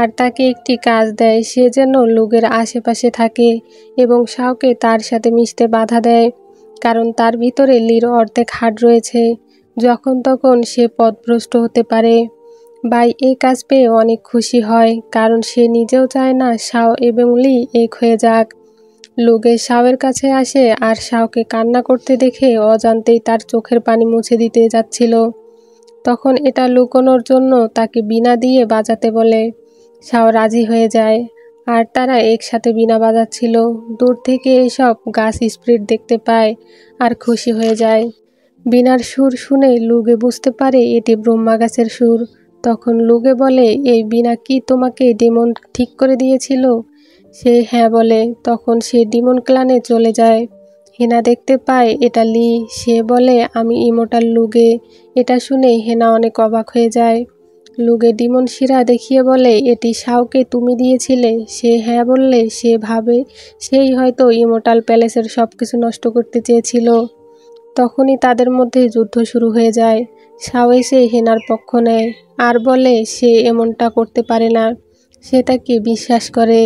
আর তাকে একটি কাজ দেয়, সে যেন লোকের আশেপাশে থাকে এবং শাওকে তার সাথে মিশতে বাধা দেয়, কারণ তার ভিতরে লির অর্ধেক হাড় রয়েছে। যখন তখন সে পথভ্রষ্ট হতে পারে। ভাই এই কাজ পেয়ে অনেক খুশি হয়, কারণ সে নিজেও চায় না শাও এবং লি এক হয়ে যাক। লোকে শাওয়ের কাছে আসে আর শাওকে কান্না করতে দেখে অজান্তেই তার চোখের পানি মুছে দিতে যাচ্ছিল। তখন এটা লুকোনোর জন্য তাকে বীণা দিয়ে বাজাতে বলে। শাও রাজি হয়ে যায় আর তারা একসাথে বীণা বাজাচ্ছিল। দূর থেকে এসব গাছ স্পিরিট দেখতে পায় আর খুশি হয়ে যায়। বীণার সুর শুনে লুগে বুঝতে পারে এটি ব্রহ্মা গাছের সুর। তখন লুগে বলে, এই বীণা কি তোমাকে ডেমন ঠিক করে দিয়েছিল? সে হ্যাঁ বলে। তখন সে ডিমন ক্লানে চলে যায়। হেনা দেখতে পায় এটা লি। সে বলে, আমি ইমোর্টাল লুগে। এটা শুনে হেনা অনেক অবাক হয়ে যায়। লুগে ডিমন শিরা দেখিয়ে বলে, এটি শাওকে তুমি দিয়েছিলে? সে হ্যাঁ বললে সে ভাবে সেই হয়তো ইমোর্টাল প্যালেসের সব কিছু নষ্ট করতে চেয়েছিল। তখনই তাদের মধ্যে যুদ্ধ শুরু হয়ে যায়। শাও এসে হেনার পক্ষ নেয় আর বলে সে এমনটা করতে পারে না। সে তাকে বিশ্বাস করে।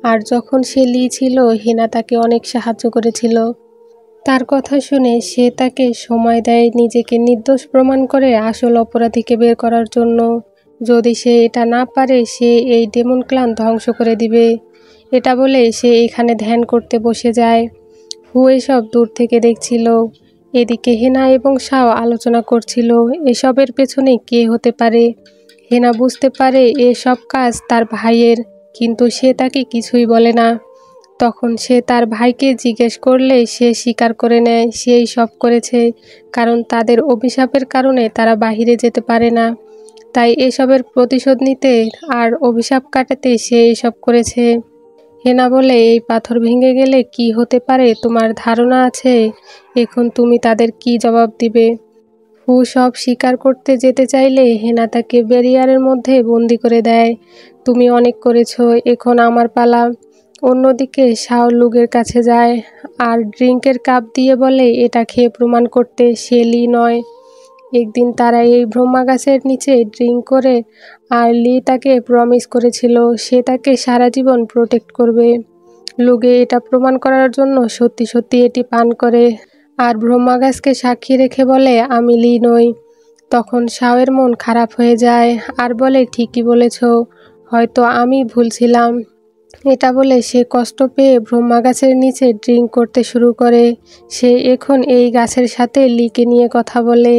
আর যখন সে লি ছিল, হেনা তাকে অনেক সাহায্য করেছিল। তার কথা শুনে সে তাকে সময় দেয় নিজেকে নির্দোষ প্রমাণ করে আসল অপরাধীকে বের করার জন্য। যদি সে এটা না পারে, সে এই ডেমন ক্লান ধ্বংস করে দিবে। এটা বলে সে এখানে ধ্যান করতে বসে যায়। হু এসব দূর থেকে দেখছিল। এদিকে হেনা এবং শাও আলোচনা করছিল এসবের পেছনে কে হতে পারে। হেনা বুঝতে পারে এসব কাজ তার ভাইয়ের, কিন্তু সে তাকে কিছুই বলে না। তখন সে তার ভাইকে জিজ্ঞেস করলে সে স্বীকার করে নেয় সেই সব করেছে, কারণ তাদের অভিশাপের কারণে তারা বাহিরে যেতে পারে না। তাই এসবের প্রতিশোধ নিতে আর অভিশাপ কাটাতে সে এসব করেছে। হেনা বলে, এই পাথর ভেঙে গেলে কি হতে পারে তোমার ধারণা আছে? এখন তুমি তাদের কি জবাব দিবে? হু সব স্বীকার করতে যেতে চাইলে হেনা তাকে ব্যারিয়ারের মধ্যে বন্দি করে দেয়। তুমি অনেক করেছো, এখন আমার পালা। অন্যদিকে শাও লুগের কাছে যায় আর ড্রিঙ্কের কাপ দিয়ে বলে এটা খেয়ে প্রমাণ করতে সে লি নয়। একদিন তারা এই ব্রহ্মা গাছের নিচে ড্রিঙ্ক করে আর লি তাকে প্রমিস করেছিল সে তাকে সারা জীবন প্রোটেক্ট করবে। লুগে এটা প্রমাণ করার জন্য সত্যি সত্যি এটি পান করে আর ব্রহ্মা গাছকে সাক্ষী রেখে বলে, আমি লি নই। তখন শাওয়ের মন খারাপ হয়ে যায় আর বলে, ঠিকই বলেছ, হয়তো আমি ভুল ছিলাম। এটা বলে সে কষ্ট পেয়ে ব্রহ্মা গাছের নিচে ড্রিঙ্ক করতে শুরু করে। সে এখন এই গাছের সাথে লিকে নিয়ে কথা বলে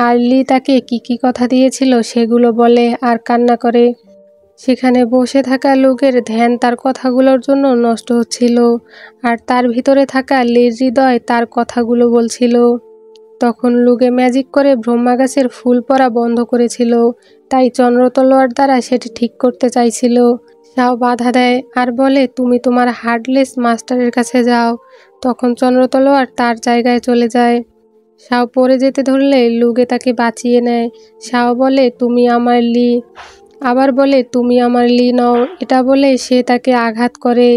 আর লি তাকে কি কথা দিয়েছিল সেগুলো বলে আর কান্না করে। সেখানে বসে থাকা লোকের ধ্যান তার কথাগুলোর জন্য নষ্ট হচ্ছিল আর তার ভিতরে থাকা লির হৃদয় তার কথাগুলো বলছিল। তখন লুগে ম্যাজিক করে ব্রহ্মা গাছের ফুল পড়া বন্ধ করেছিল, তাই চন্দ্র তলোয়ার দ্বারা সেটি ঠিক করতে চাইছিল। শাও বাধা দেয় আর বলে, তুমি তোমার হার্ডলেস মাস্টারের কাছে যাও। তখন চন্দ্র তলোয়ার তার জায়গায় চলে যায়। শাও পড়ে যেতে ধরলে লুগে তাকে বাঁচিয়ে নেয়। শাও বলে, তুমি আমার লি। আবার বলে, তুমি আমার লি নও। এটা বলে সে তাকে আঘাত করে।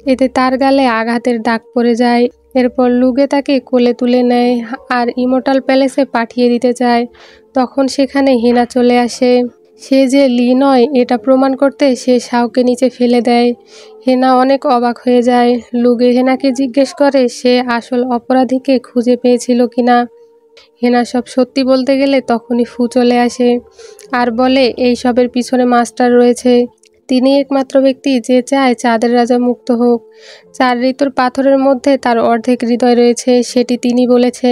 এতে তার গালে আঘাতের দাগ পড়ে যায়। এরপর লুগে তাকে কোলে তুলে নেয় আর ইমোর্টাল প্যালেসে পাঠিয়ে দিতে চায়। তখন সেখানে হেনা চলে আসে। সে যে লি নয় এটা প্রমাণ করতে সে শাওকে নিচে ফেলে দেয়। হেনা অনেক অবাক হয়ে যায়। লুগে হেনাকে জিজ্ঞেস করে সে আসল অপরাধীকে খুঁজে পেয়েছিল কিনা। হেনা সব সত্যি বলতে গেলে তখনই ফু চলে আসে আর বলে, এই সবের পিছনে মাস্টার রয়েছে। তিনি একমাত্র ব্যক্তি যে চায় চাঁদের রাজা মুক্ত হোক। 4 ঋতুর পাথরের মধ্যে তার অর্ধেক হৃদয় রয়েছে, সেটি তিনি বলেছে।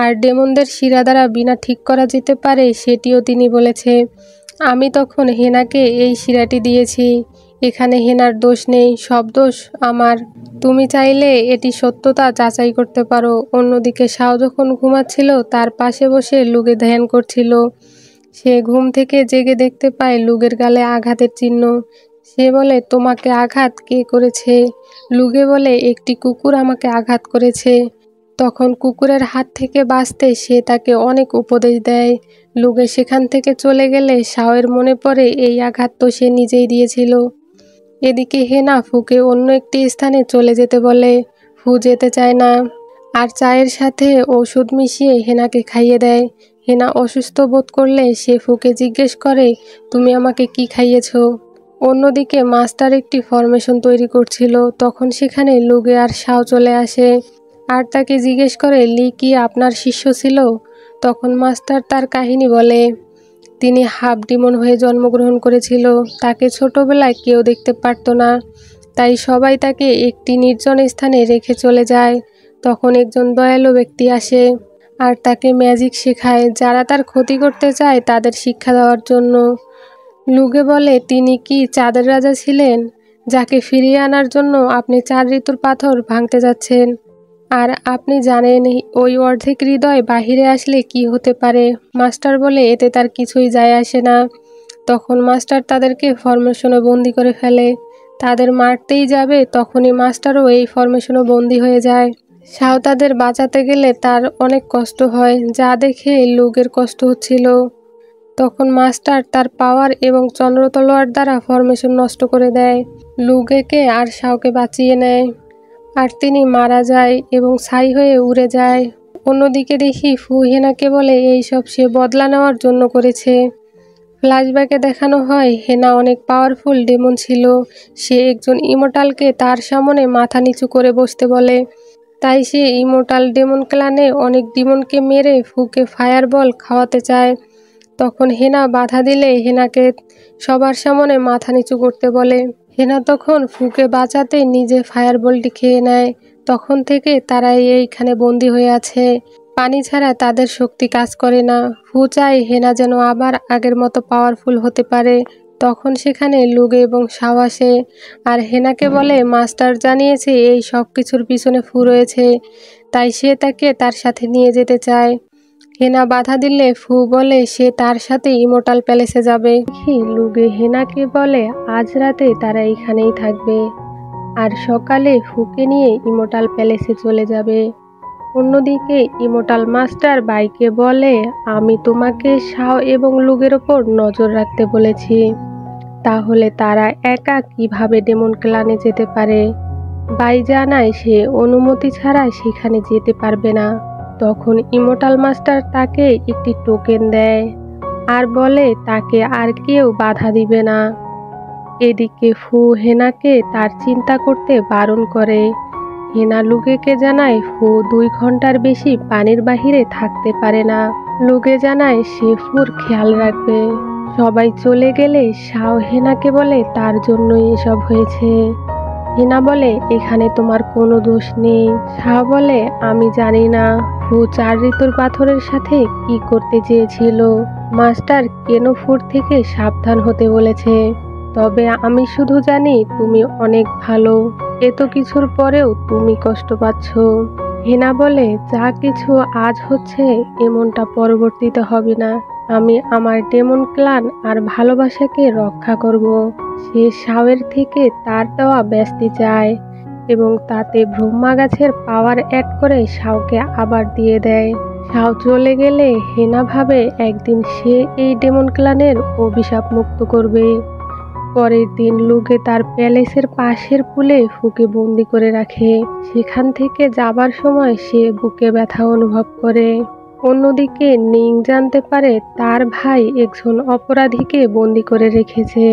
আর ডেমনদের শিরা দ্বারা বিনা ঠিক করা যেতে পারে, সেটিও তিনি বলেছে। আমি তখন হেনাকে এই শিরাটি দিয়েছি। এখানে হেনার দোষ নেই, সব দোষ আমার। তুমি চাইলে এটি সত্যতা যাচাই করতে পারো। অন্যদিকে শাও যখন ঘুমাচ্ছিল তার পাশে বসে লুগে ধ্যান করছিল। সে ঘুম থেকে জেগে দেখতে পায় লুগের গালে আঘাতের চিহ্ন। সে বলে, তোমাকে আঘাত কে করেছে? লুগে বলে, একটি কুকুর আমাকে আঘাত করেছে। তখন কুকুরের হাত থেকে বাঁচতে সে তাকে অনেক উপদেশ দেয়। লুগে সেখান থেকে চলে গেলে শাওয়ের মনে পড়ে এই আঘাত তো সে নিজেই দিয়েছিল। এদিকে হেনা ফুকে অন্য একটি স্থানে চলে যেতে বলে। ফু যেতে চায় না, আর চায়ের সাথে ওষুধ মিশিয়ে হেনাকে খাইয়ে দেয়। হেনা অসুস্থ বোধ করলে সে ফুকে জিজ্ঞেস করে, তুমি আমাকে কি খাইয়েছো? অন্যদিকে মাস্টার একটি ফরমেশন তৈরি করছিল। তখন সেখানে লুগে আর শাও চলে আসে আর তাকে জিজ্ঞেস করে, লি কি আপনার শিষ্য ছিল? তখন মাস্টার তার কাহিনী বলে। তিনি হাফ ডিমন হয়ে জন্মগ্রহণ করেছিল। তাকে ছোটবেলায় কেউ দেখতে পারত না, তাই সবাই তাকে একটি নির্জন স্থানে রেখে চলে যায়। তখন একজন দয়ালু ব্যক্তি আসে আর তাকে ম্যাজিক শেখায়, যারা তার ক্ষতি করতে চায় তাদের শিক্ষা দেওয়ার জন্য। লুগে বলে, তিনি কি চাঁদের রাজা ছিলেন, যাকে ফিরিয়ে আনার জন্য আপনি 4 ঋতুর পাথর ভাঙতে যাচ্ছেন? আর আপনি জানেন ওই অর্ধেক হৃদয় বাহিরে আসলে কি হতে পারে? মাস্টার বলে, এতে তার কিছুই যায় আসে না। তখন মাস্টার তাদেরকে ফরমেশনে বন্দি করে ফেলে। তাদের মারতেই যাবে, তখনই মাস্টারও এই ফরমেশনে বন্দি হয়ে যায়। শাও তাদের বাঁচাতে গেলে তার অনেক কষ্ট হয়, যা দেখে লুগের কষ্ট হচ্ছিল। তখন মাস্টার তার পাওয়ার এবং চন্দ্র তলোয়ার দ্বারা ফরমেশন নষ্ট করে দেয়। লুগেকে আর শাওকে বাঁচিয়ে নেয়, আর তিনি মারা যায় এবং ছাই হয়ে উড়ে যায়। অন্যদিকে দেখি ফু হেনাকে বলে এইসব সে বদলা নেওয়ার জন্য করেছে। ফ্ল্যাশব্যাকে দেখানো হয় হেনা অনেক পাওয়ারফুল ডেমন ছিল। সে একজন ইমোর্টালকে তার সামনে মাথা নিচু করে বসতে বলে। তাই সে ইমোর্টাল ডেমন ক্লানে অনেক ডিমনকে মেরে ফুকে ফায়ার বল খাওয়াতে চায়। তখন হেনা বাধা দিলে হেনাকে সবার সামনে মাথা নিচু করতে বলে। হেনা তখন ফুকে বাঁচাতে নিজে ফায়ার বলটি খেয়ে নেয়। তখন থেকে তারা এইখানে বন্দি হয়ে আছে। পানি ছাড়া তাদের শক্তি কাজ করে না। ফু চায় হেনা যেন আবার আগের মতো পাওয়ারফুল হতে পারে। তখন সেখানে লুগে এবং শাও আসে আর হেনাকে বলে, মাস্টার জানিয়েছে এই সব কিছুর পিছনে ফু রয়েছে, তাই সে তাকে তার সাথে নিয়ে যেতে চায়। হেনা বাধা দিলে ফু বলে সে তার সাথে ইমোর্টাল প্যালেসে যাবে। লুগে হেনাকে বলে আজ রাতে তারা এখানেই থাকবে, আর সকালে ফুকে নিয়ে ইমোর্টাল প্যালেসে চলে যাবে। অন্যদিকে ইমোর্টাল মাস্টার বাইকে বলে, আমি তোমাকে শাও এবং লুগের ওপর নজর রাখতে বলেছি, তাহলে তারা একা কিভাবে ডেমন ক্লানে যেতে পারে? বাই জানায় সে অনুমতি ছাড়া সেখানে যেতে পারবে না। তখন ইমোর্টাল মাস্টার তাকে একটি টোকেন দেয় আর বলে তাকে আর কেউ বাধা দিবে না। এদিকে ফু হেনাকে তার চিন্তা করতে বারণ করে। হেনা লুগেকে জানায় ফু 2 ঘন্টার বেশি পানির বাহিরে থাকতে পারে না। লুগে জানায় সে ফুর খেয়াল রাখবে। সবাই চলে গেলে শাও হেনাকে বলে তার জন্যই এসব হয়েছে। হেনা বলে, এখানে তোমার কোনো দোষ নেই। শাও বলে, আমি জানি না ফু 4 ঋতুর পাথরের সাথে কি করতে চেয়েছিল। মাস্টার কেন ফুর থেকে সাবধান হতে বলেছে। তবে আমি শুধু জানি তুমি অনেক ভালো। এত কিছুর পরেও তুমি কষ্ট পাচ্ছ। হেনা বলে, যা কিছু আজ হচ্ছে এমনটা পরবর্তীতে হবে না। আমি আমার ডেমন ক্লান আর ভালোবাসাকে রক্ষা করব। সে শাওয়ের থেকে তার দেওয়া ব্যস্তি চায় এবং তাতে ব্রহ্মা গাছের পাওয়ার অ্যাড করে শাওকে আবার দিয়ে দেয়। শাও চলে গেলে হেনা ভাবে একদিন সে এই ডেমন ক্লানের অভিশাপ মুক্ত করবে। পরের দিন লুগে তার প্যালেসের পাশের পুলে ফুকে বন্দি করে রাখে। সেখান থেকে যাবার সময় সে বুকে ব্যথা অনুভব করে। অন্যদিকে নিং জানতে পারে তার ভাই একজন অপরাধীকে বন্দি করে রেখেছে,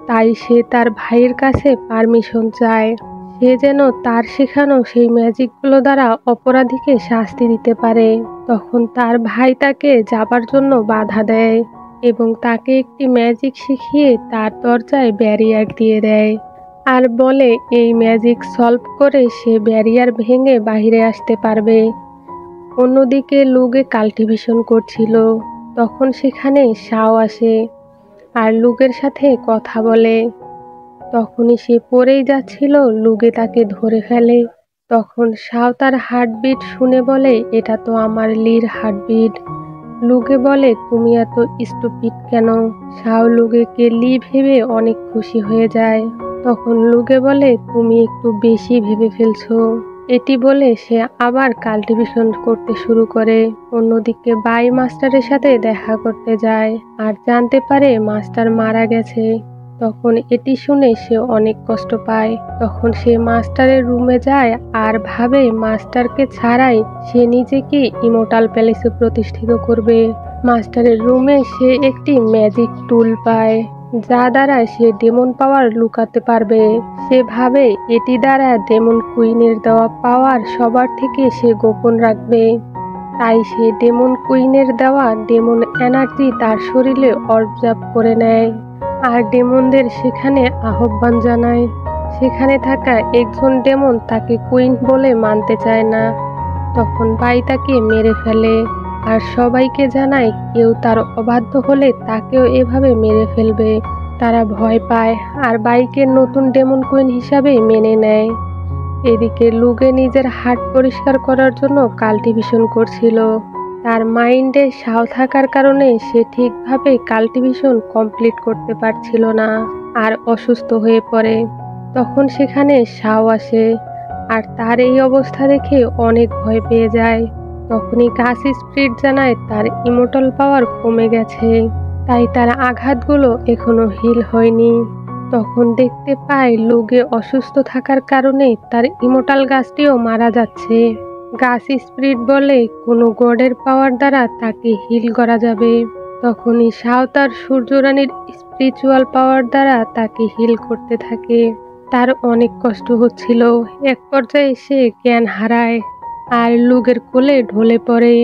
তাই সে তার ভাইয়ের কাছে পারমিশন চায়। সে যেন তার শেখানো সেই ম্যাজিকগুলো দ্বারা অপরাধীকে শাস্তি দিতে পারে। তখন তার ভাই তাকে যাবার জন্য বাধা দেয়। এবং তাকে একটি ম্যাজিক শিখিয়ে তার দরজায় ব্যারিয়ার দিয়ে দেয় আর বলে এই ম্যাজিক সলভ করে সে ব্যারিয়ার ভেঙে বাইরে আসতে পারবে। অন্যদিকে লুগে কাল্টিভেশন করছিল, তখন সেখানে শাও আসে আর লুগের সাথে কথা বলে। তখনই সে পড়েই যাচ্ছিল, লুগে তাকে ধরে ফেলে। তখন শাও তার হার্টবিট শুনে বলে এটা তো আমার লির হার্টবিট। লুগে বলে তুমি এত স্টুপিড কেন? শাও লুগেকে লি ভেবে অনেক খুশি হয়ে যায়। তখন লুগে বলে তুমি একটু বেশি ভেবে ফেলছো। এটি বলে সে আবার কাল্টিভেশন করতে শুরু করে। অন্যদিকে বাই মাস্টারের সাথে দেখা করতে যায় আর জানতে পারে মাস্টার মারা গেছে। তখন এটি শুনে সে অনেক কষ্ট পায়। তখন সে মাস্টারের রুমে যায় আর ভাবে মাস্টারকে ছাড়াই সে নিজেকে ইমোর্টাল প্যালেসে প্রতিষ্ঠিত করবে। মাস্টারের রুমে সে একটি ম্যাজিক টুল পায় যা দ্বারা সে ডেমন পাওয়ার লুকাতে পারবে। সে ভাবে এটি দ্বারা ডেমন কুইনের দেওয়া পাওয়ার সবার থেকে সে গোপন রাখবে। তাই সে ডেমন কুইনের দেওয়া ডেমন এনার্জি তার শরীরে অবজার্ভ করে নেয় আর ডেমনদের সেখানে আহ্বান জানায়। সেখানে থাকা একজন ডেমন তাকে কুইন বলে মানতে চায় না। তখন বাই তাকে মেরে ফেলে আর সবাইকে জানায় কেউ তার অবাধ্য হলে তাকেও এভাবে মেরে ফেলবে। তারা ভয় পায় আর বাইকে নতুন ডেমন কুইন হিসাবে মেনে নেয়। এদিকে লুগে নিজের হার্ট পরিষ্কার করার জন্য কাল্টিভেশন করছিল। তার মাইন্ডে শাও থাকার কারণে সে ঠিকভাবে কাল্টিভেশন কমপ্লিট করতে পারছিল না আর অসুস্থ হয়ে পড়ে। তখন সেখানে শাও আসে আর তার এই অবস্থা দেখে অনেক ভয় পেয়ে যায়। তখনই গাছ স্পিরিট জানায় তার ইমোর্টাল পাওয়ার কমে গেছে, তাই তার আঘাতগুলো এখনো হিল হয়নি। তখন দেখতে পায় লুগে অসুস্থ থাকার কারণে তার ইমোর্টাল গাছটিও মারা যাচ্ছে। গাছ স্পিরিট বলে কোনো গডের পাওয়ার দ্বারা তাকে হিল করা যাবে। তখনই শাও তার সূর্যরানীর স্পিরিচুয়াল পাওয়ার দ্বারা তাকে হিল করতে থাকে। তার অনেক কষ্ট হচ্ছিল। এক পর্যায়ে সে জ্ঞান হারায় আর লুগের কোলে ঢলে পড়ে।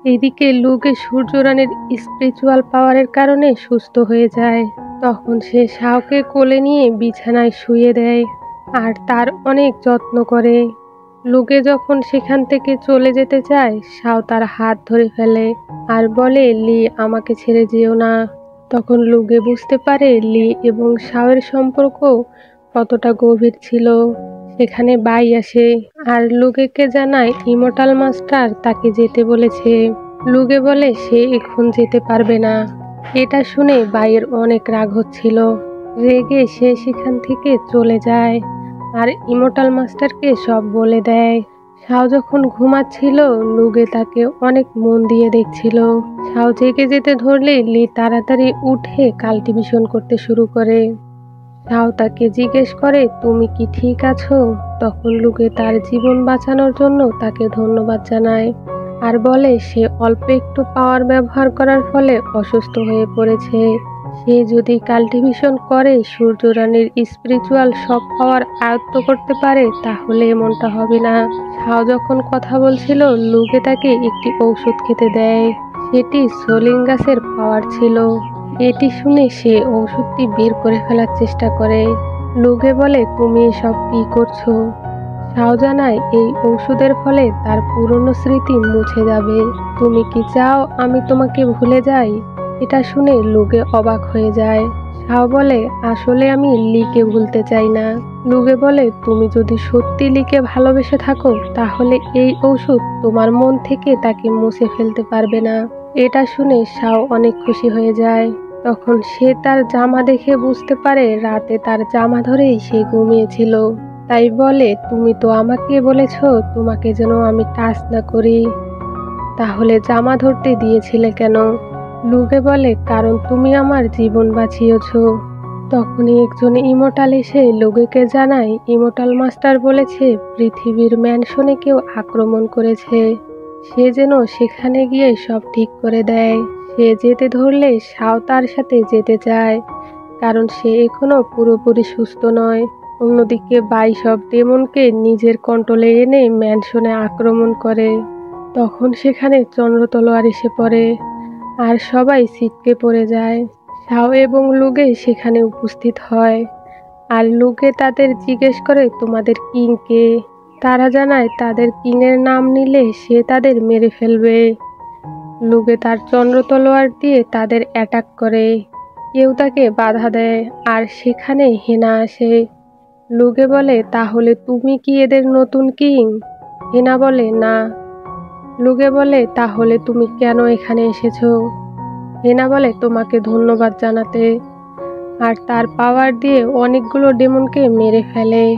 এদিকে লুগে সূর্যরানীর স্পিরিচুয়াল পাওয়ারের কারণে সুস্থ হয়ে যায়। তখন সে শাওকে কোলে নিয়ে বিছানায় শুয়ে দেয় আর তার অনেক যত্ন করে। লুগে যখন সেখান থেকে চলে যেতে চায়, শাও তার হাত ধরে ফেলে আর বলে লি আমাকে ছেড়ে যেও না। তখন লুগে বুঝতে পারে লি এবং শাওয়ের সম্পর্ক কতটা গভীর ছিল। সেখানে বাই আসে আর লুগেকে জানায় ইমোর্টাল মাস্টার তাকে যেতে বলেছে। লুগে বলে সে এখন যেতে পারবে না। এটা শুনে বাইয়ের অনেক রাগ হচ্ছিল। রেগে সে সেখান থেকে চলে যায় আর ইমোর্টাল মাস্টারকে সব বলে দেয়। শাও যখন ঘুমাচ্ছিল, লুগে তাকে অনেক মন দিয়ে দেখছিল। শাও জেগে যেতে ধরলে লি তাড়াতাড়ি উঠে কাল্টিভেশন করতে শুরু করে। শাও তাকে জিজ্ঞেস করে তুমি কি ঠিক আছো? তখন লুগে তার জীবন বাঁচানোর জন্য তাকে ধন্যবাদ জানায় আর বলে সে অল্প একটু পাওয়ার ব্যবহার করার ফলে অসুস্থ হয়ে পড়েছে। সে যদি কাল্টিভেশন করে সূর্যরানীর স্পিরিচুয়াল সব পাওয়ার আয়ত্ত করতে পারে তাহলে এমনটা হবে না। শাও যখন কথা বলছিল, লুগে তাকে একটি ঔষধ খেতে দেয়। সেটি সোলিং গাছের পাওয়ার ছিল। এটি শুনে সে ঔষধটি বের করে ফেলার চেষ্টা করে। লুগে বলে তুমি এসব কি করছো? শাও জানায় এই ঔষধের ফলে তার পুরনো স্মৃতি মুছে যাবে। তুমি কি চাও আমি তোমাকে ভুলে যাই? এটা শুনে লুগে অবাক হয়ে যায়। শাও বলে আসলে আমি লিকে ভুলতে চাই না। লুগে বলে তুমি যদি সত্যি লিকে ভালোবেসে থাকো তাহলে এই ঔষধ তোমার মন থেকে তাকে মুছে ফেলতে পারবে না। এটা শুনে শাও অনেক খুশি হয়ে যায়। তখন সে তার জামা দেখে বুঝতে পারে রাতে তার জামা ধরেই সে ঘুমিয়েছিল। তাই বলে তুমি তো আমাকে বলেছ তোমাকে যেন আমি টাচ না করি, তাহলে জামা ধরতে দিয়েছিলে কেন? লুগে বলে কারণ তুমি আমার জীবন বাঁচিয়েছ। তখনই একজন ইমোর্টাল এসে লুগেকে জানায় ইমোর্টাল মাস্টার বলেছে পৃথিবীর ম্যানশনে কেউ আক্রমণ করেছে। সে যেন সেখানে গিয়ে সব ঠিক করে দেয়। সে যেতে ধরলে শাও তার সাথে যেতে চায় কারণ সে এখনো পুরোপুরি সুস্থ নয়। অন্যদিকে বাই সব ডেমনকে নিজের কন্ট্রোলে এনে ম্যানশনে আক্রমণ করে। তখন সেখানে চন্দ্র তলোয়ার এসে পড়ে আর সবাই ছিটকে পড়ে যায়। শাও এবং লুগে সেখানে উপস্থিত হয় আর লুগে তাদের জিজ্ঞেস করে তোমাদের কিং কে। তারা জানায় তাদের কিংয়ের নাম নিলে সে তাদের মেরে ফেলবে। লুগে তার চন্দ্র তলোয়ার দিয়ে তাদের অ্যাটাক করে। কেউ তাকে বাধা দেয় আর সেখানে হেনা আসে। লুগে বলে তাহলে তুমি কি এদের নতুন কিং? হেনা বলে না। লুগে বলে তাহলে তুমি কেন এখানে এসেছো? হেনা বলে তোমাকে ধন্যবাদ জানাতে। আর তার পাওয়ার দিয়ে অনেকগুলো ডেমনকে মেরে ফেলে।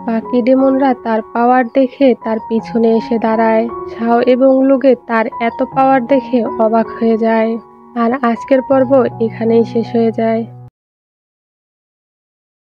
বাকি ডেমনরা তার পাওয়ার দেখে তার পিছনে এসে দাঁড়ায়। শাও এবং লুগে তার এত পাওয়ার দেখে অবাক হয়ে যায়। আর আজকের পর্ব এখানেই শেষ হয়ে যায়।